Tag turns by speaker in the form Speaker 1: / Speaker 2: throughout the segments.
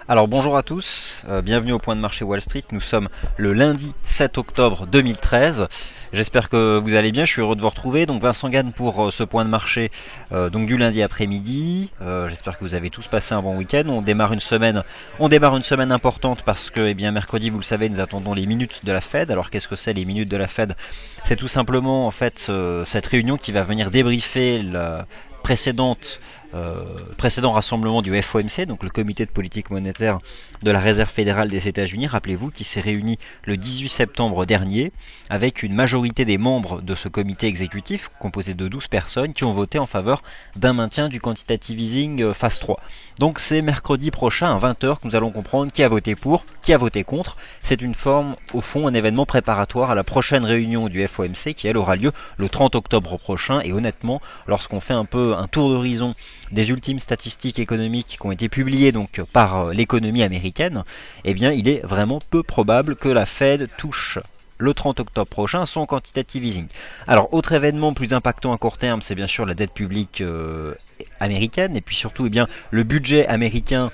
Speaker 1: Alors bonjour à tous, bienvenue au point de marché Wall Street. Nous sommes le lundi 7 octobre 2013. J'espère que vous allez bien, je suis heureux de vous retrouver. Donc Vincent Gann pour ce point de marché donc du lundi après-midi. J'espère que vous avez tous passé un bon week-end. On démarre une semaine importante parce que mercredi, vous le savez, nous attendons les minutes de la Fed. Alors qu'est-ce que c'est les minutes de la Fed? C'est tout simplement en fait cette réunion qui va venir débriefer la précédent rassemblement du FOMC, donc le comité de politique monétaire de la Réserve fédérale des États-Unis, rappelez-vous, qui s'est réuni le 18 septembre dernier, avec une majorité des membres de ce comité exécutif, composé de 12 personnes, qui ont voté en faveur d'un maintien du quantitative easing phase 3. Donc c'est mercredi prochain à 20h que nous allons comprendre qui a voté pour, qui a voté contre. C'est une forme, au fond, un événement préparatoire à la prochaine réunion du FOMC qui, elle, aura lieu le 30 octobre prochain. Et honnêtement, lorsqu'on fait un peu un tour d'horizon des ultimes statistiques économiques qui ont été publiées donc par l'économie américaine, il est vraiment peu probable que la Fed touche le 30 octobre prochain son quantitative easing. Alors, autre événement plus impactant à court terme, c'est bien sûr la dette publique américaine, et puis surtout le budget américain,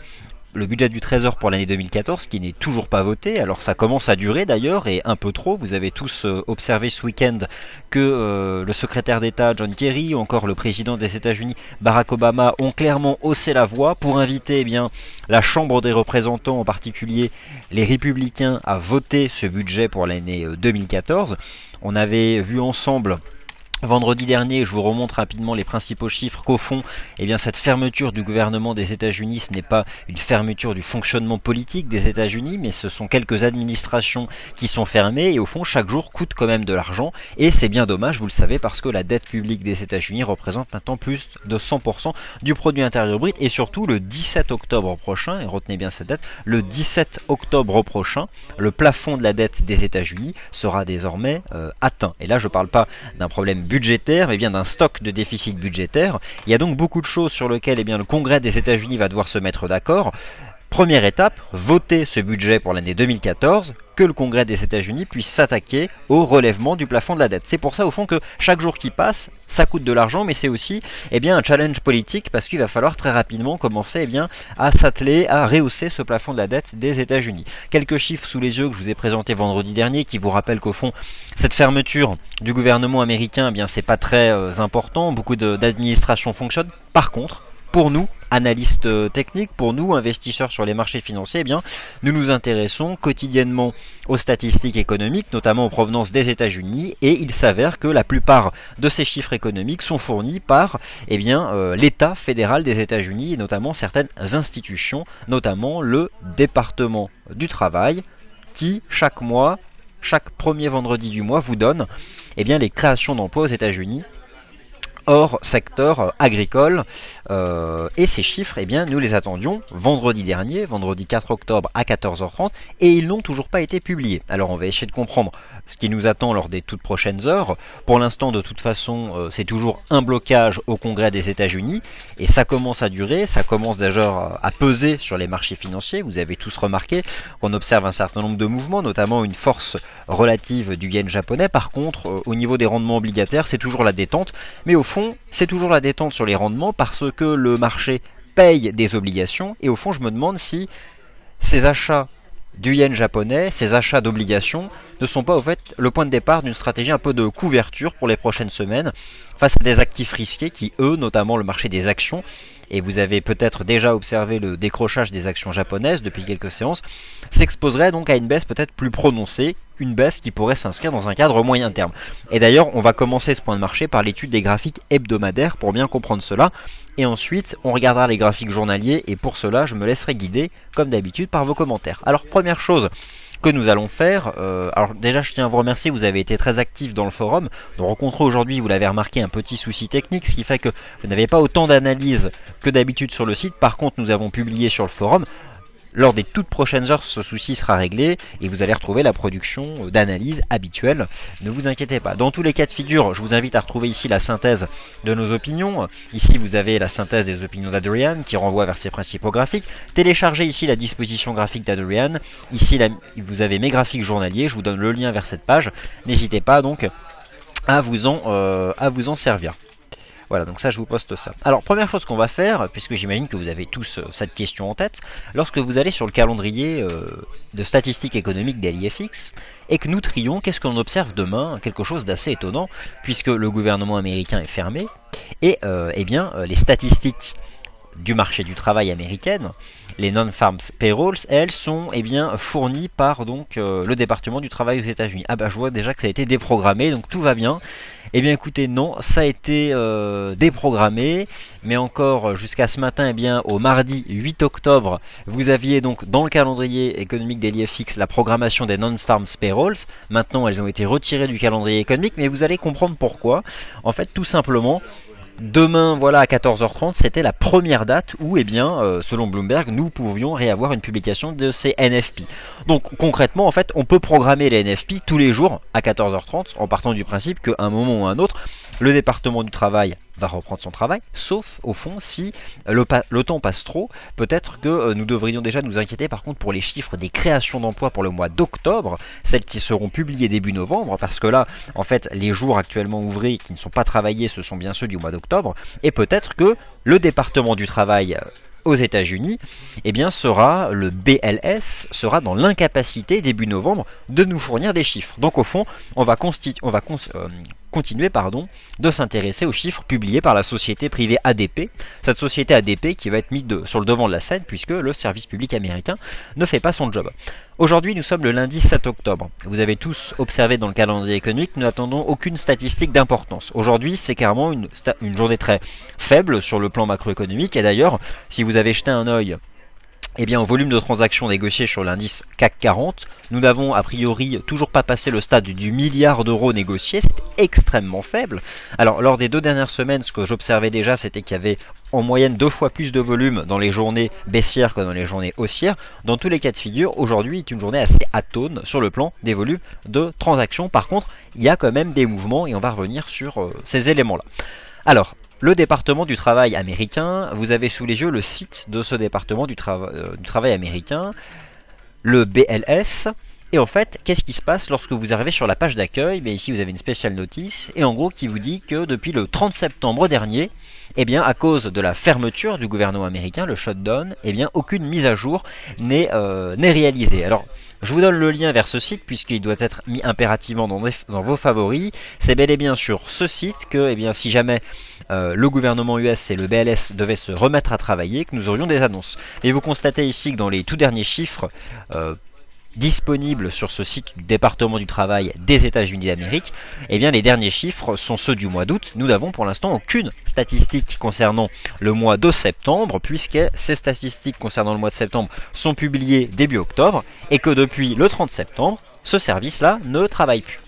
Speaker 1: le budget du Trésor pour l'année 2014 qui n'est toujours pas voté. Alors ça commence à durer d'ailleurs, et un peu trop. Vous avez tous observé ce week-end que le secrétaire d'État John Kerry ou encore le président des États-Unis Barack Obama ont clairement haussé la voix pour inviter la Chambre des représentants, en particulier les républicains, à voter ce budget pour l'année 2014. On avait vu ensemble vendredi dernier, je vous remonte rapidement les principaux chiffres, qu'au fond, cette fermeture du gouvernement des États-Unis, ce n'est pas une fermeture du fonctionnement politique des États-Unis, mais ce sont quelques administrations qui sont fermées, et au fond, chaque jour coûte quand même de l'argent, et c'est bien dommage, vous le savez, parce que la dette publique des États-Unis représente maintenant plus de 100% du produit intérieur brut, et surtout le 17 octobre prochain, et retenez bien cette date, le 17 octobre prochain, le plafond de la dette des États-Unis sera désormais atteint. Et là, je ne parle pas d'un problème budgétaire, mais bien d'un stock de déficit budgétaire. Il y a donc beaucoup de choses sur lesquelles le Congrès des États-Unis va devoir se mettre d'accord. Première étape, voter ce budget pour l'année 2014, que le Congrès des États-Unis puisse s'attaquer au relèvement du plafond de la dette. C'est pour ça au fond que chaque jour qui passe, ça coûte de l'argent, mais c'est aussi un challenge politique, parce qu'il va falloir très rapidement commencer à s'atteler à rehausser ce plafond de la dette des États-Unis. Quelques chiffres sous les yeux que je vous ai présentés vendredi dernier qui vous rappellent qu'au fond, cette fermeture du gouvernement américain, c'est pas très important, beaucoup d'administrations fonctionnent. Par contre, pour nous, analystes techniques, pour nous, investisseurs sur les marchés financiers, nous nous intéressons quotidiennement aux statistiques économiques, notamment en provenance des États-Unis, et il s'avère que la plupart de ces chiffres économiques sont fournis par l'État fédéral des États-Unis, et notamment certaines institutions, notamment le département du travail, qui chaque mois, chaque premier vendredi du mois, vous donne les créations d'emplois aux États-Unis hors secteur agricole, et ces chiffres, nous les attendions vendredi dernier, vendredi 4 octobre à 14h30, et ils n'ont toujours pas été publiés. Alors on va essayer de comprendre ce qui nous attend lors des toutes prochaines heures. Pour l'instant, de toute façon, c'est toujours un blocage au Congrès des États-Unis, et ça commence à durer, ça commence déjà à peser sur les marchés financiers. Vous avez tous remarqué qu'on observe un certain nombre de mouvements, notamment une force relative du yen japonais. Par contre, au niveau des rendements obligataires, c'est toujours la détente, mais au fond, c'est toujours la détente sur les rendements parce que le marché paye des obligations, et au fond je me demande si ces achats du yen japonais, ces achats d'obligations ne sont pas au fait le point de départ d'une stratégie un peu de couverture pour les prochaines semaines face à des actifs risqués qui, eux, notamment le marché des actions, et vous avez peut-être déjà observé le décrochage des actions japonaises depuis quelques séances, s'exposerait donc à une baisse peut-être plus prononcée, une baisse qui pourrait s'inscrire dans un cadre moyen terme. Et d'ailleurs, on va commencer ce point de marché par l'étude des graphiques hebdomadaires pour bien comprendre cela, et ensuite on regardera les graphiques journaliers, et pour cela je me laisserai guider comme d'habitude par vos commentaires. Alors première chose que nous allons faire, alors déjà je tiens à vous remercier, vous avez été très actifs dans le forum. Nous rencontrons aujourd'hui, vous l'avez remarqué, un petit souci technique, ce qui fait que vous n'avez pas autant d'analyses que d'habitude sur le site. Par contre, nous avons publié sur le forum. Lors des toutes prochaines heures, ce souci sera réglé et vous allez retrouver la production d'analyse habituelle. Ne vous inquiétez pas. Dans tous les cas de figure, je vous invite à retrouver ici la synthèse de nos opinions. Ici, vous avez la synthèse des opinions d'Adrian qui renvoie vers ses principaux graphiques. Téléchargez ici la disposition graphique d'Adrian. Ici, vous avez mes graphiques journaliers. Je vous donne le lien vers cette page. N'hésitez pas donc à vous en servir. Voilà, donc ça je vous poste ça. Alors première chose qu'on va faire, puisque j'imagine que vous avez tous cette question en tête, lorsque vous allez sur le calendrier de statistiques économiques d'LIFX, et que nous trions, qu'est-ce qu'on observe demain? Quelque chose d'assez étonnant, puisque le gouvernement américain est fermé, et eh bien les statistiques du marché du travail américaine, les non-farm payrolls, elles sont eh bien, fournies par donc, le département du travail aux États-Unis. Ah bah je vois déjà que ça a été déprogrammé, donc tout va bien. Eh bien écoutez, non, ça a été déprogrammé, mais encore jusqu'à ce matin, eh bien, au mardi 8 octobre, vous aviez donc dans le calendrier économique des l'IFX la programmation des non-farm payrolls. Maintenant, elles ont été retirées du calendrier économique, mais vous allez comprendre pourquoi. En fait, tout simplement, demain, voilà, à 14h30, c'était la première date où, eh bien, selon Bloomberg, nous pouvions réavoir une publication de ces NFP. Donc, concrètement, en fait, on peut programmer les NFP tous les jours à 14h30, en partant du principe qu'à un moment ou à un autre, le département du travail va reprendre son travail, sauf au fond si le temps passe trop. Peut-être que nous devrions déjà nous inquiéter par contre pour les chiffres des créations d'emplois pour le mois d'octobre, celles qui seront publiées début novembre, parce que là, en fait, les jours actuellement ouvrés qui ne sont pas travaillés, ce sont bien ceux du mois d'octobre, et peut-être que le département du travail aux États-Unis, eh bien sera le BLS sera dans l'incapacité début novembre de nous fournir des chiffres. Donc au fond, on va continuer de s'intéresser aux chiffres publiés par la société privée ADP. Cette société ADP qui va être mise sur le devant de la scène puisque le service public américain ne fait pas son job. Aujourd'hui, nous sommes le lundi 7 octobre. Vous avez tous observé dans le calendrier économique, nous n'attendons aucune statistique d'importance. Aujourd'hui, c'est carrément une journée très faible sur le plan macroéconomique. Et d'ailleurs, si vous avez jeté un œil eh bien, au volume de transactions négociées sur l'indice CAC 40, nous n'avons a priori toujours pas passé le stade du milliard d'euros négociés, c'est extrêmement faible. Alors, lors des 2 dernières semaines, ce que j'observais déjà, c'était qu'il y avait en moyenne 2 fois plus de volume dans les journées baissières que dans les journées haussières. Dans tous les cas de figure, aujourd'hui est une journée assez atone sur le plan des volumes de transactions. Par contre, il y a quand même des mouvements et on va revenir sur ces éléments-là. Alors, le département du travail américain, vous avez sous les yeux le site de ce département du travail américain, le BLS. Et en fait, qu'est-ce qui se passe lorsque vous arrivez sur la page d'accueil? Ici, vous avez une spéciale notice, et en gros, qui vous dit que depuis le 30 septembre dernier, eh bien, à cause de la fermeture du gouvernement américain, le shutdown, eh bien, aucune mise à jour n'est réalisée. Alors, je vous donne le lien vers ce site puisqu'il doit être mis impérativement dans vos favoris. C'est bel et bien sur ce site que, eh bien, si jamais le gouvernement US et le BLS devaient se remettre à travailler, que nous aurions des annonces. Et vous constatez ici que dans les tout derniers chiffres disponibles sur ce site du département du travail des États-Unis d'Amérique, eh bien les derniers chiffres sont ceux du mois d'août. Nous n'avons pour l'instant aucune statistique concernant le mois de septembre, puisque ces statistiques concernant le mois de septembre sont publiées début octobre, et que depuis le 30 septembre, ce service-là ne travaille plus.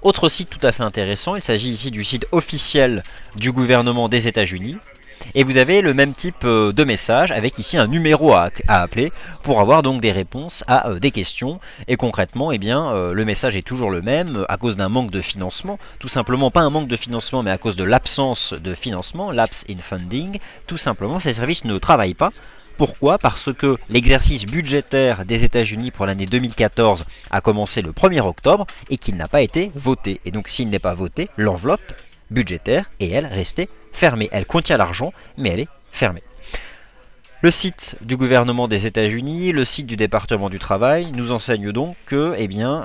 Speaker 1: Autre site tout à fait intéressant, il s'agit ici du site officiel du gouvernement des États-Unis. Et vous avez le même type de message avec ici un numéro à appeler pour avoir donc des réponses à des questions. Et concrètement, eh bien, le message est toujours le même à cause d'un manque de financement. Tout simplement, pas un manque de financement, mais à cause de l'absence de financement, lapse in funding. Tout simplement, ces services ne travaillent pas. Pourquoi? Parce que l'exercice budgétaire des États-Unis pour l'année 2014 a commencé le 1er octobre et qu'il n'a pas été voté. Et donc s'il n'est pas voté, l'enveloppe budgétaire est elle restée fermée. Elle contient l'argent, mais elle est fermée. Le site du gouvernement des États-Unis, le site du département du travail, nous enseigne donc que, eh bien,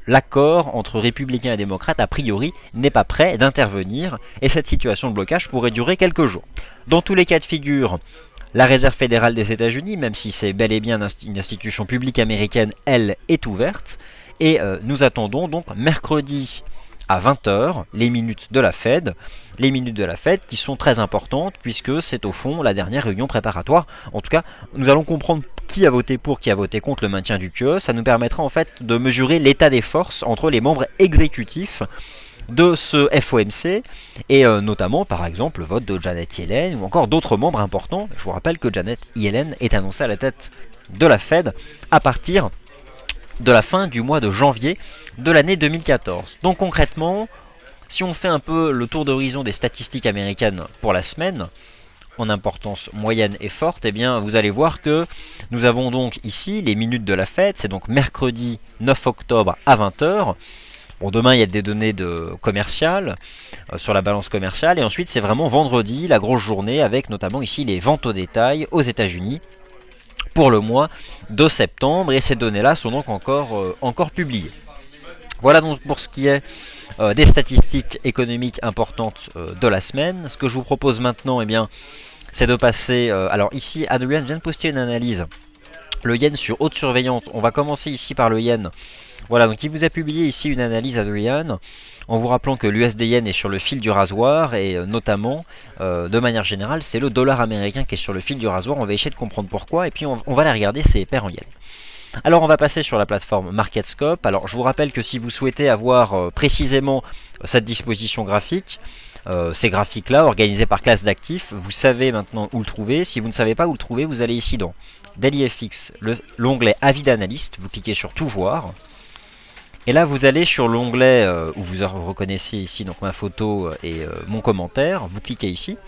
Speaker 1: l'accord entre républicains et démocrates, a priori, n'est pas prêt d'intervenir, et cette situation de blocage pourrait durer quelques jours. Dans tous les cas de figure, la Réserve fédérale des États-Unis, même si c'est bel et bien une institution publique américaine, elle est ouverte, et nous attendons donc mercredi à 20h les minutes de la Fed qui sont très importantes puisque c'est au fond la dernière réunion préparatoire. En tout cas, nous allons comprendre qui a voté pour, qui a voté contre le maintien du QE. Ça nous permettra en fait de mesurer l'état des forces entre les membres exécutifs de ce FOMC et notamment par exemple le vote de Janet Yellen ou encore d'autres membres importants. Je vous rappelle que Janet Yellen est annoncée à la tête de la Fed à partir de la fin du mois de janvier de l'année 2014. Donc concrètement, si on fait un peu le tour d'horizon des statistiques américaines pour la semaine, en importance moyenne et forte, eh bien vous allez voir que nous avons donc ici les minutes de la Fed, c'est donc mercredi 9 octobre à 20h. Bon, demain, il y a des données commerciales sur la balance commerciale. Et ensuite, c'est vraiment vendredi, la grosse journée, avec notamment ici les ventes au détail aux États-Unis pour le mois de septembre. Et ces données-là sont donc encore publiées. Voilà donc pour ce qui est des statistiques économiques importantes de la semaine. Ce que je vous propose maintenant, eh bien, c'est de passer... alors ici, Adrian vient de poster une analyse. Le yen sur haute surveillance. On va commencer ici par le yen. Voilà, donc il vous a publié ici une analyse, Adrian, en vous rappelant que l'USD yen est sur le fil du rasoir et notamment, de manière générale, c'est le dollar américain qui est sur le fil du rasoir. On va essayer de comprendre pourquoi et puis on va aller regarder ses pairs en yen. Alors on va passer sur la plateforme MarketScope. Alors je vous rappelle que si vous souhaitez avoir précisément cette disposition graphique, ces graphiques-là organisés par classe d'actifs, vous savez maintenant où le trouver. Si vous ne savez pas où le trouver, vous allez ici dans DailyFX, l'onglet Avis d'analyste, vous cliquez sur Tout voir. Et là vous allez sur l'onglet où vous reconnaissez ici donc ma photo et mon commentaire, vous cliquez ici,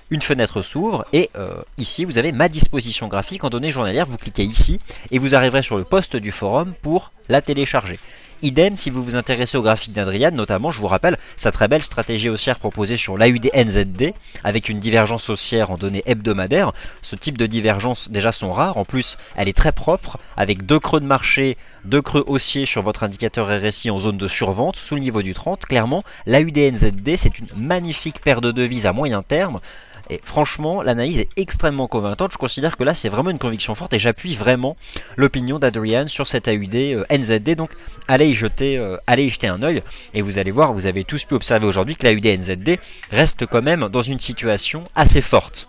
Speaker 1: une fenêtre s'ouvre et ici vous avez ma disposition graphique en données journalières, vous cliquez ici et vous arriverez sur le post du forum pour la télécharger. Idem si vous vous intéressez au graphique d'Adrian, notamment je vous rappelle sa très belle stratégie haussière proposée sur l'AUD-NZD avec une divergence haussière en données hebdomadaires. Ce type de divergences déjà sont rares, en plus elle est très propre avec deux creux de marché, deux creux haussiers sur votre indicateur RSI en zone de survente sous le niveau du 30. Clairement l'AUD-NZD c'est une magnifique paire de devises à moyen terme. Et franchement, l'analyse est extrêmement convaincante. Je considère que là, c'est vraiment une conviction forte et j'appuie vraiment l'opinion d'Adrian sur cette AUD NZD. Donc, allez y jeter un œil et vous allez voir, vous avez tous pu observer aujourd'hui que l'AUD NZD reste quand même dans une situation assez forte.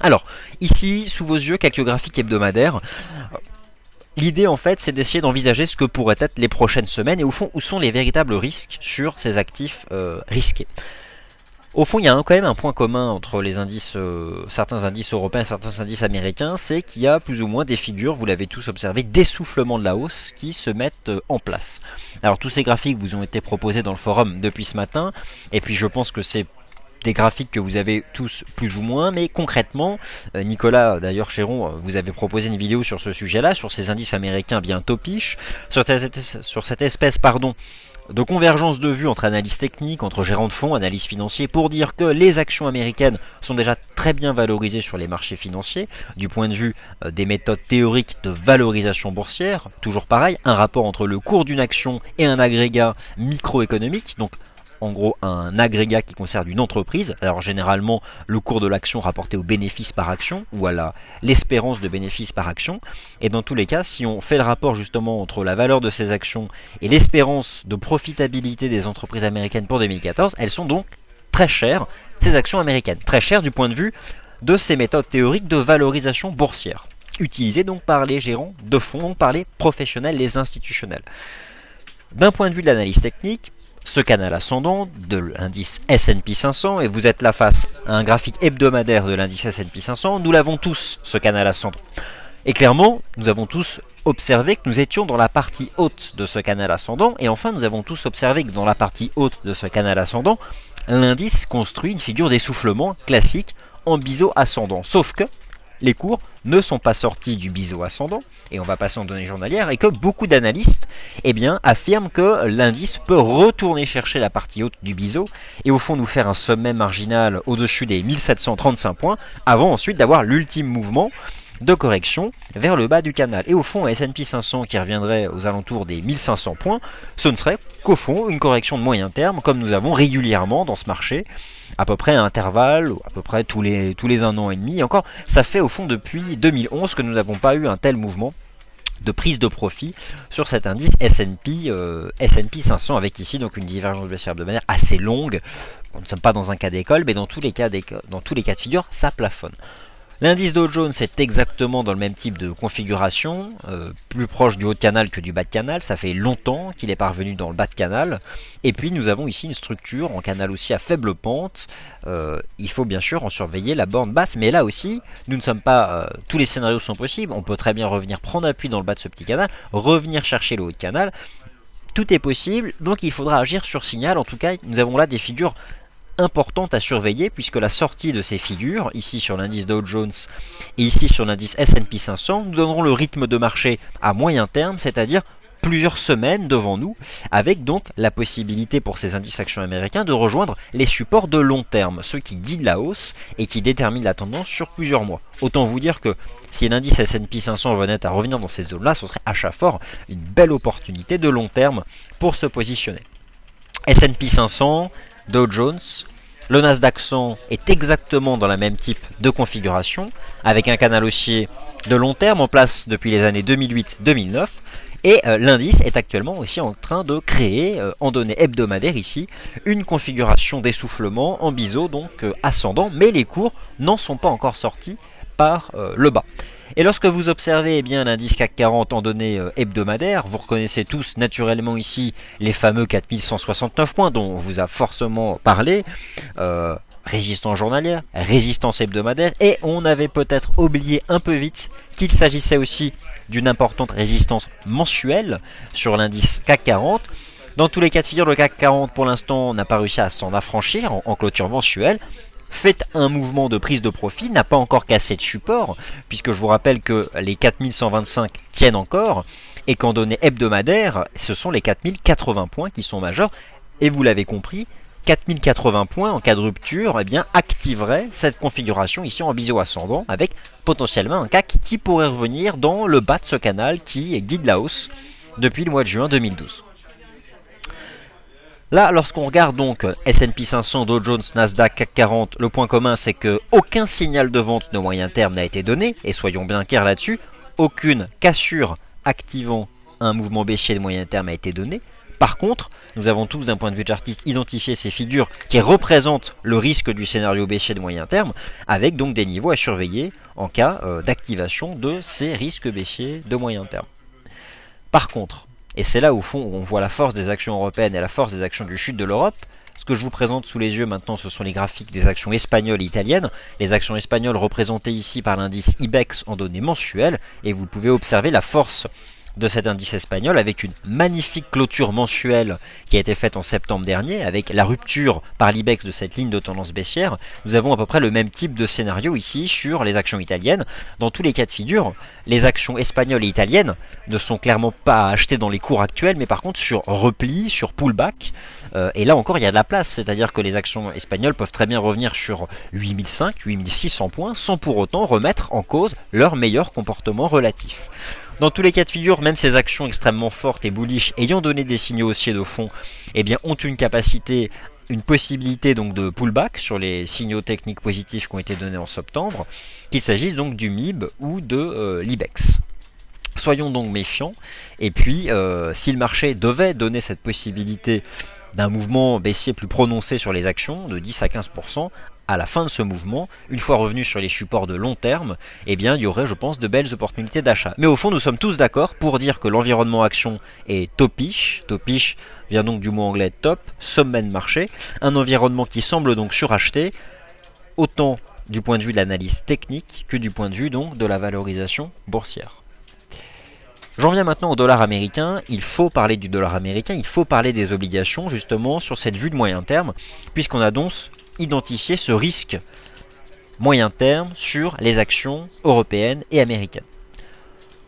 Speaker 1: Alors, ici, sous vos yeux, quelques graphiques hebdomadaires. L'idée en fait c'est d'essayer d'envisager ce que pourraient être les prochaines semaines et au fond où sont les véritables risques sur ces actifs risqués. Au fond, il y a quand même un point commun entre les indices, certains indices européens et certains indices américains, c'est qu'il y a plus ou moins des figures, vous l'avez tous observé, d'essoufflement de la hausse qui se mettent en place. Alors tous ces graphiques vous ont été proposés dans le forum depuis ce matin, et puis je pense que c'est des graphiques que vous avez tous plus ou moins, mais concrètement, Nicolas d'ailleurs Chéron, vous avez proposé une vidéo sur ce sujet-là, sur ces indices américains bien topiches, sur cette espèce, de convergence de vues entre analyse technique, entre gérants de fonds, analyse financiers, pour dire que les actions américaines sont déjà très bien valorisées sur les marchés financiers, du point de vue des méthodes théoriques de valorisation boursière. Toujours pareil, un rapport entre le cours d'une action et un agrégat microéconomique, donc en gros un agrégat qui concerne une entreprise. Alors généralement le cours de l'action rapporté au bénéfice par action ou à l'espérance de bénéfice par action. Et dans tous les cas, si on fait le rapport justement entre la valeur de ces actions et l'espérance de profitabilité des entreprises américaines pour 2014, elles sont donc très chères, ces actions américaines. Très chères du point de vue de ces méthodes théoriques de valorisation boursière, utilisées donc par les gérants de fonds, par les professionnels, les institutionnels. D'un point de vue de l'analyse technique, ce canal ascendant de l'indice S&P 500, et vous êtes là face à un graphique hebdomadaire de l'indice S&P 500, nous l'avons tous, ce canal ascendant. Et clairement, nous avons tous observé que nous étions dans la partie haute de ce canal ascendant, et enfin nous avons tous observé que dans la partie haute de ce canal ascendant, l'indice construit une figure d'essoufflement classique en biseau ascendant, sauf que les cours ne sont pas sortis du biseau ascendant, et on va passer en données journalières, et que beaucoup d'analystes affirment que l'indice peut retourner chercher la partie haute du biseau, et au fond nous faire un sommet marginal au-dessus des 1735 points, avant ensuite d'avoir l'ultime mouvement de correction vers le bas du canal. Et au fond, S&P 500 qui reviendrait aux alentours des 1500 points, ce ne serait qu'au fond une correction de moyen terme, comme nous avons régulièrement dans ce marché, à peu près à intervalles, à peu près tous les 1 an et demi. Et encore, ça fait au fond depuis 2011 que nous n'avons pas eu un tel mouvement de prise de profit sur cet indice S&P 500, avec ici donc une divergence baissière de manière assez longue. On ne sommes pas dans un cas d'école, mais dans tous les cas de figure, ça plafonne. L'indice Dow Jones est exactement dans le même type de configuration, plus proche du haut de canal que du bas de canal. Ça fait longtemps qu'il est parvenu dans le bas de canal. Et puis nous avons ici une structure en canal aussi à faible pente. Il faut bien sûr en surveiller la borne basse, mais là aussi, nous ne sommes pas... tous les scénarios sont possibles. On peut très bien revenir prendre appui dans le bas de ce petit canal, revenir chercher le haut de canal. Tout est possible, donc il faudra agir sur signal. En tout cas, nous avons là des figures importante à surveiller, puisque la sortie de ces figures, ici sur l'indice Dow Jones et ici sur l'indice S&P 500, nous donneront le rythme de marché à moyen terme, c'est-à-dire plusieurs semaines devant nous, avec donc la possibilité pour ces indices actions américains de rejoindre les supports de long terme, ceux qui guident la hausse et qui déterminent la tendance sur plusieurs mois. Autant vous dire que si l'indice S&P 500 venait à revenir dans cette zone-là, ce serait achat fort, une belle opportunité de long terme pour se positionner. S&P 500, Dow Jones, le Nasdaq 100 est exactement dans la même type de configuration, avec un canal haussier de long terme en place depuis les années 2008-2009, et l'indice est actuellement aussi en train de créer, en données hebdomadaires ici, une configuration d'essoufflement en biseau, donc ascendant, mais les cours n'en sont pas encore sortis par le bas. Et lorsque vous observez l'indice CAC 40 en données hebdomadaires, vous reconnaissez tous naturellement ici les fameux 4169 points dont on vous a forcément parlé, résistance journalière, résistance hebdomadaire, et on avait peut-être oublié un peu vite qu'il s'agissait aussi d'une importante résistance mensuelle sur l'indice CAC 40. Dans tous les cas de figure, le CAC 40 pour l'instant n'a pas réussi à s'en affranchir en clôture mensuelle, fait un mouvement de prise de profit, n'a pas encore cassé de support, puisque je vous rappelle que les 4125 tiennent encore, et qu'en données hebdomadaires, ce sont les 4080 points qui sont majeurs, et vous l'avez compris, 4080 points en cas de rupture activerait cette configuration ici en biseau ascendant avec potentiellement un CAC qui pourrait revenir dans le bas de ce canal qui guide la hausse depuis le mois de juin 2012. Là, lorsqu'on regarde donc S&P 500, Dow Jones, Nasdaq, CAC 40, le point commun c'est que aucun signal de vente de moyen terme n'a été donné, et soyons bien clairs là-dessus, aucune cassure activant un mouvement baissier de moyen terme a été donnée. Par contre, nous avons tous d'un point de vue chartiste identifié ces figures qui représentent le risque du scénario baissier de moyen terme, avec donc des niveaux à surveiller en cas d'activation de ces risques baissiers de moyen terme. Par contre, et c'est là au fond où on voit la force des actions européennes et la force des actions du sud de l'Europe, ce que je vous présente sous les yeux maintenant, ce sont les graphiques des actions espagnoles et italiennes. Les actions espagnoles représentées ici par l'indice IBEX en données mensuelles, et vous pouvez observer la force de cet indice espagnol avec une magnifique clôture mensuelle qui a été faite en septembre dernier avec la rupture par l'IBEX de cette ligne de tendance baissière. Nous avons à peu près le même type de scénario ici sur les actions italiennes. Dans tous les cas de figure, les actions espagnoles et italiennes ne sont clairement pas achetées dans les cours actuels, mais par contre sur repli, sur pullback, et là encore il y a de la place, c'est-à-dire que les actions espagnoles peuvent très bien revenir sur 8500, 8600 points sans pour autant remettre en cause leur meilleur comportement relatif. Dans tous les cas de figure, même ces actions extrêmement fortes et bullish ayant donné des signaux haussiers de fond, ont une capacité, une possibilité donc de pullback sur les signaux techniques positifs qui ont été donnés en septembre, qu'il s'agisse donc du MIB ou de l'IBEX. Soyons donc méfiants, et puis si le marché devait donner cette possibilité d'un mouvement baissier plus prononcé sur les actions de 10 à 15%, à la fin de ce mouvement, une fois revenu sur les supports de long terme, il y aurait, je pense, de belles opportunités d'achat. Mais au fond, nous sommes tous d'accord pour dire que l'environnement action est topish. Topish vient donc du mot anglais top, sommet de marché. Un environnement qui semble donc suracheté, autant du point de vue de l'analyse technique que du point de vue donc de la valorisation boursière. J'en viens maintenant au dollar américain. Il faut parler du dollar américain, il faut parler des obligations justement sur cette vue de moyen terme, puisqu'on a donc identifié ce risque moyen terme sur les actions européennes et américaines.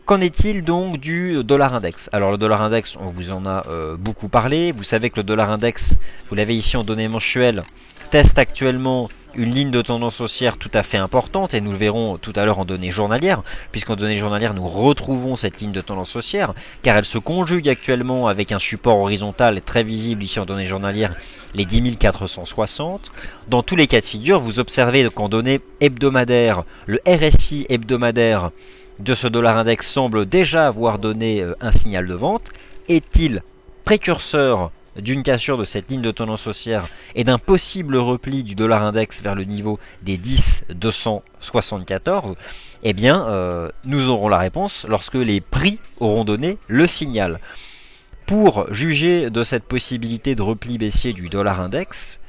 Speaker 1: Qu'en est-il donc du dollar index? Alors le dollar index, on vous en a beaucoup parlé. Vous savez que le dollar index, vous l'avez ici en données mensuelles, teste actuellement une ligne de tendance haussière tout à fait importante, et nous le verrons tout à l'heure en données journalières, puisqu'en données journalières nous retrouvons cette ligne de tendance haussière, car elle se conjugue actuellement avec un support horizontal très visible ici en données journalières, les 10 460. Dans tous les cas de figure, vous observez qu'en données hebdomadaires, le RSI hebdomadaire de ce dollar index semble déjà avoir donné un signal de vente. Est-il précurseur d'une cassure de cette ligne de tendance haussière et d'un possible repli du dollar index vers le niveau des 10 274? Nous aurons la réponse lorsque les prix auront donné le signal. Pour juger de cette possibilité de repli baissier du dollar index,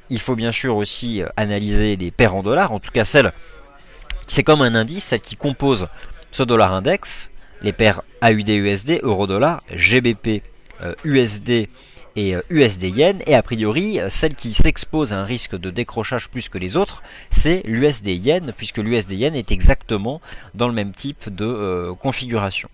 Speaker 1: il faut bien sûr aussi analyser les paires en dollars, en tout cas celles, c'est comme un indice, celles qui composent ce dollar index, les paires AUD-USD, euro-dollar, GBP, USD et USD-Yen, et a priori, celle qui s'expose à un risque de décrochage plus que les autres, c'est l'USD-Yen, puisque l'USD-Yen est exactement dans le même type de configuration.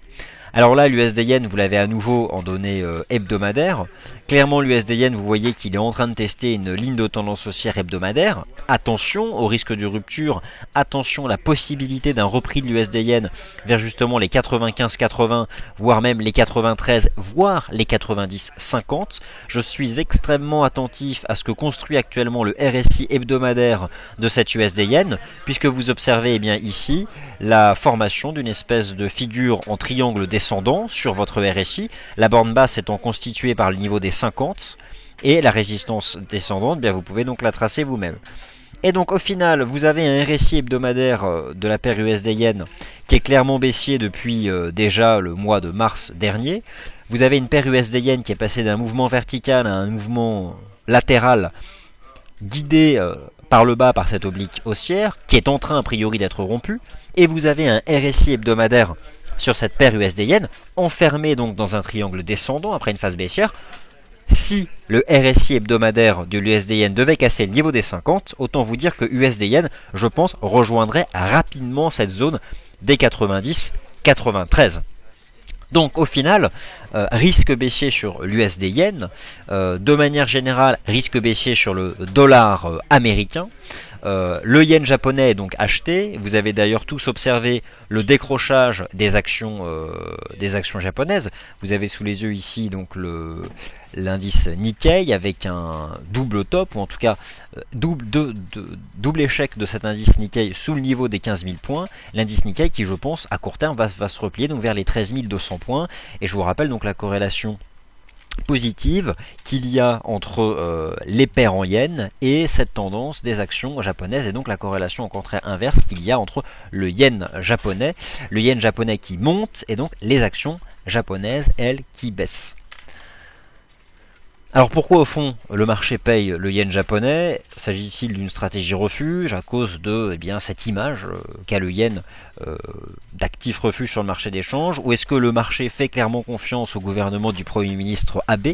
Speaker 1: Alors là, l'USD Yen, vous l'avez à nouveau en données hebdomadaires. Clairement, l'USD Yen, vous voyez qu'il est en train de tester une ligne de tendance haussière hebdomadaire. Attention au risque de rupture, attention à la possibilité d'un repris de l'USD Yen vers justement les 95-80, voire même les 93, voire les 90-50. Je suis extrêmement attentif à ce que construit actuellement le RSI hebdomadaire de cette USD Yen, puisque vous observez bien ici la formation d'une espèce de figure en triangle descendant sur votre RSI, la borne basse étant constituée par le niveau des 50 et la résistance descendante, bien vous pouvez donc la tracer vous-même. Et donc au final, vous avez un RSI hebdomadaire de la paire USD Yen qui est clairement baissier depuis déjà le mois de mars dernier. Vous avez une paire USD Yen qui est passée d'un mouvement vertical à un mouvement latéral guidé par le bas par cette oblique haussière qui est en train a priori d'être rompue. Et vous avez un RSI hebdomadaire sur cette paire USD Yen enfermé donc dans un triangle descendant après une phase baissière. Si le RSI hebdomadaire de l'USD Yen devait casser le niveau des 50, autant vous dire que USD Yen, je pense, rejoindrait rapidement cette zone des 90-93. Donc au final, risque baissier sur l'USD Yen, de manière générale, risque baissier sur le dollar américain. Le yen japonais est donc acheté. Vous avez d'ailleurs tous observé le décrochage des actions japonaises. Vous avez sous les yeux ici donc l'indice Nikkei avec un double top, ou en tout cas double échec de cet indice Nikkei sous le niveau des 15 000 points. L'indice Nikkei qui, je pense, à court terme va se replier donc vers les 13 200 points. Et je vous rappelle donc la corrélation positive qu'il y a entre les paires en yens et cette tendance des actions japonaises, et donc la corrélation au contraire inverse qu'il y a entre le yen japonais qui monte et donc les actions japonaises elles qui baissent. Alors pourquoi au fond le marché paye le yen japonais? S'agit-il d'une stratégie refuge à cause de cette image qu'a le yen d'actif refuge sur le marché d'échange, ou est-ce que le marché fait clairement confiance au gouvernement du Premier ministre Abe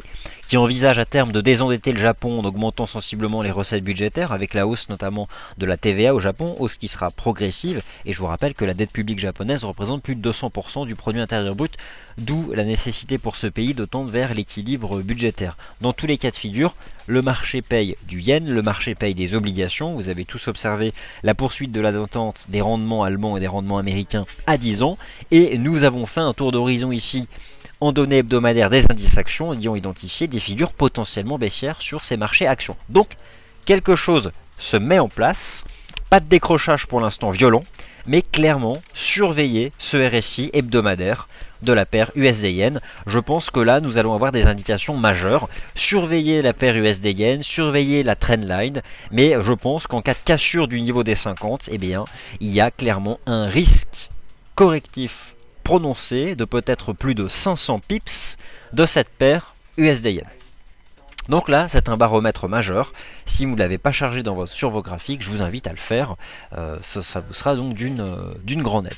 Speaker 1: qui envisage à terme de désendetter le Japon en augmentant sensiblement les recettes budgétaires avec la hausse notamment de la TVA au Japon, hausse qui sera progressive, et je vous rappelle que la dette publique japonaise représente plus de 200% du produit intérieur brut, d'où la nécessité pour ce pays de tendre vers l'équilibre budgétaire. Dans tous les cas de figure, le marché paye du yen, le marché paye des obligations. Vous avez tous observé la poursuite de la détente des rendements allemands et des rendements américains à 10 ans, et nous avons fait un tour d'horizon ici en données hebdomadaires des indices actions ayant identifié des figures potentiellement baissières sur ces marchés actions. Donc, quelque chose se met en place, pas de décrochage pour l'instant violent, mais clairement surveiller ce RSI hebdomadaire de la paire USD-Yen. Je pense que là, nous allons avoir des indications majeures. Surveiller la paire USD-Yen, surveiller la trendline, mais je pense qu'en cas de cassure du niveau des 50, il y a clairement un risque correctif prononcé de peut-être plus de 500 pips de cette paire USD-Yen. Donc là, c'est un baromètre majeur. Si vous ne l'avez pas chargé sur vos graphiques, je vous invite à le faire. Ça vous sera donc d'une grande aide.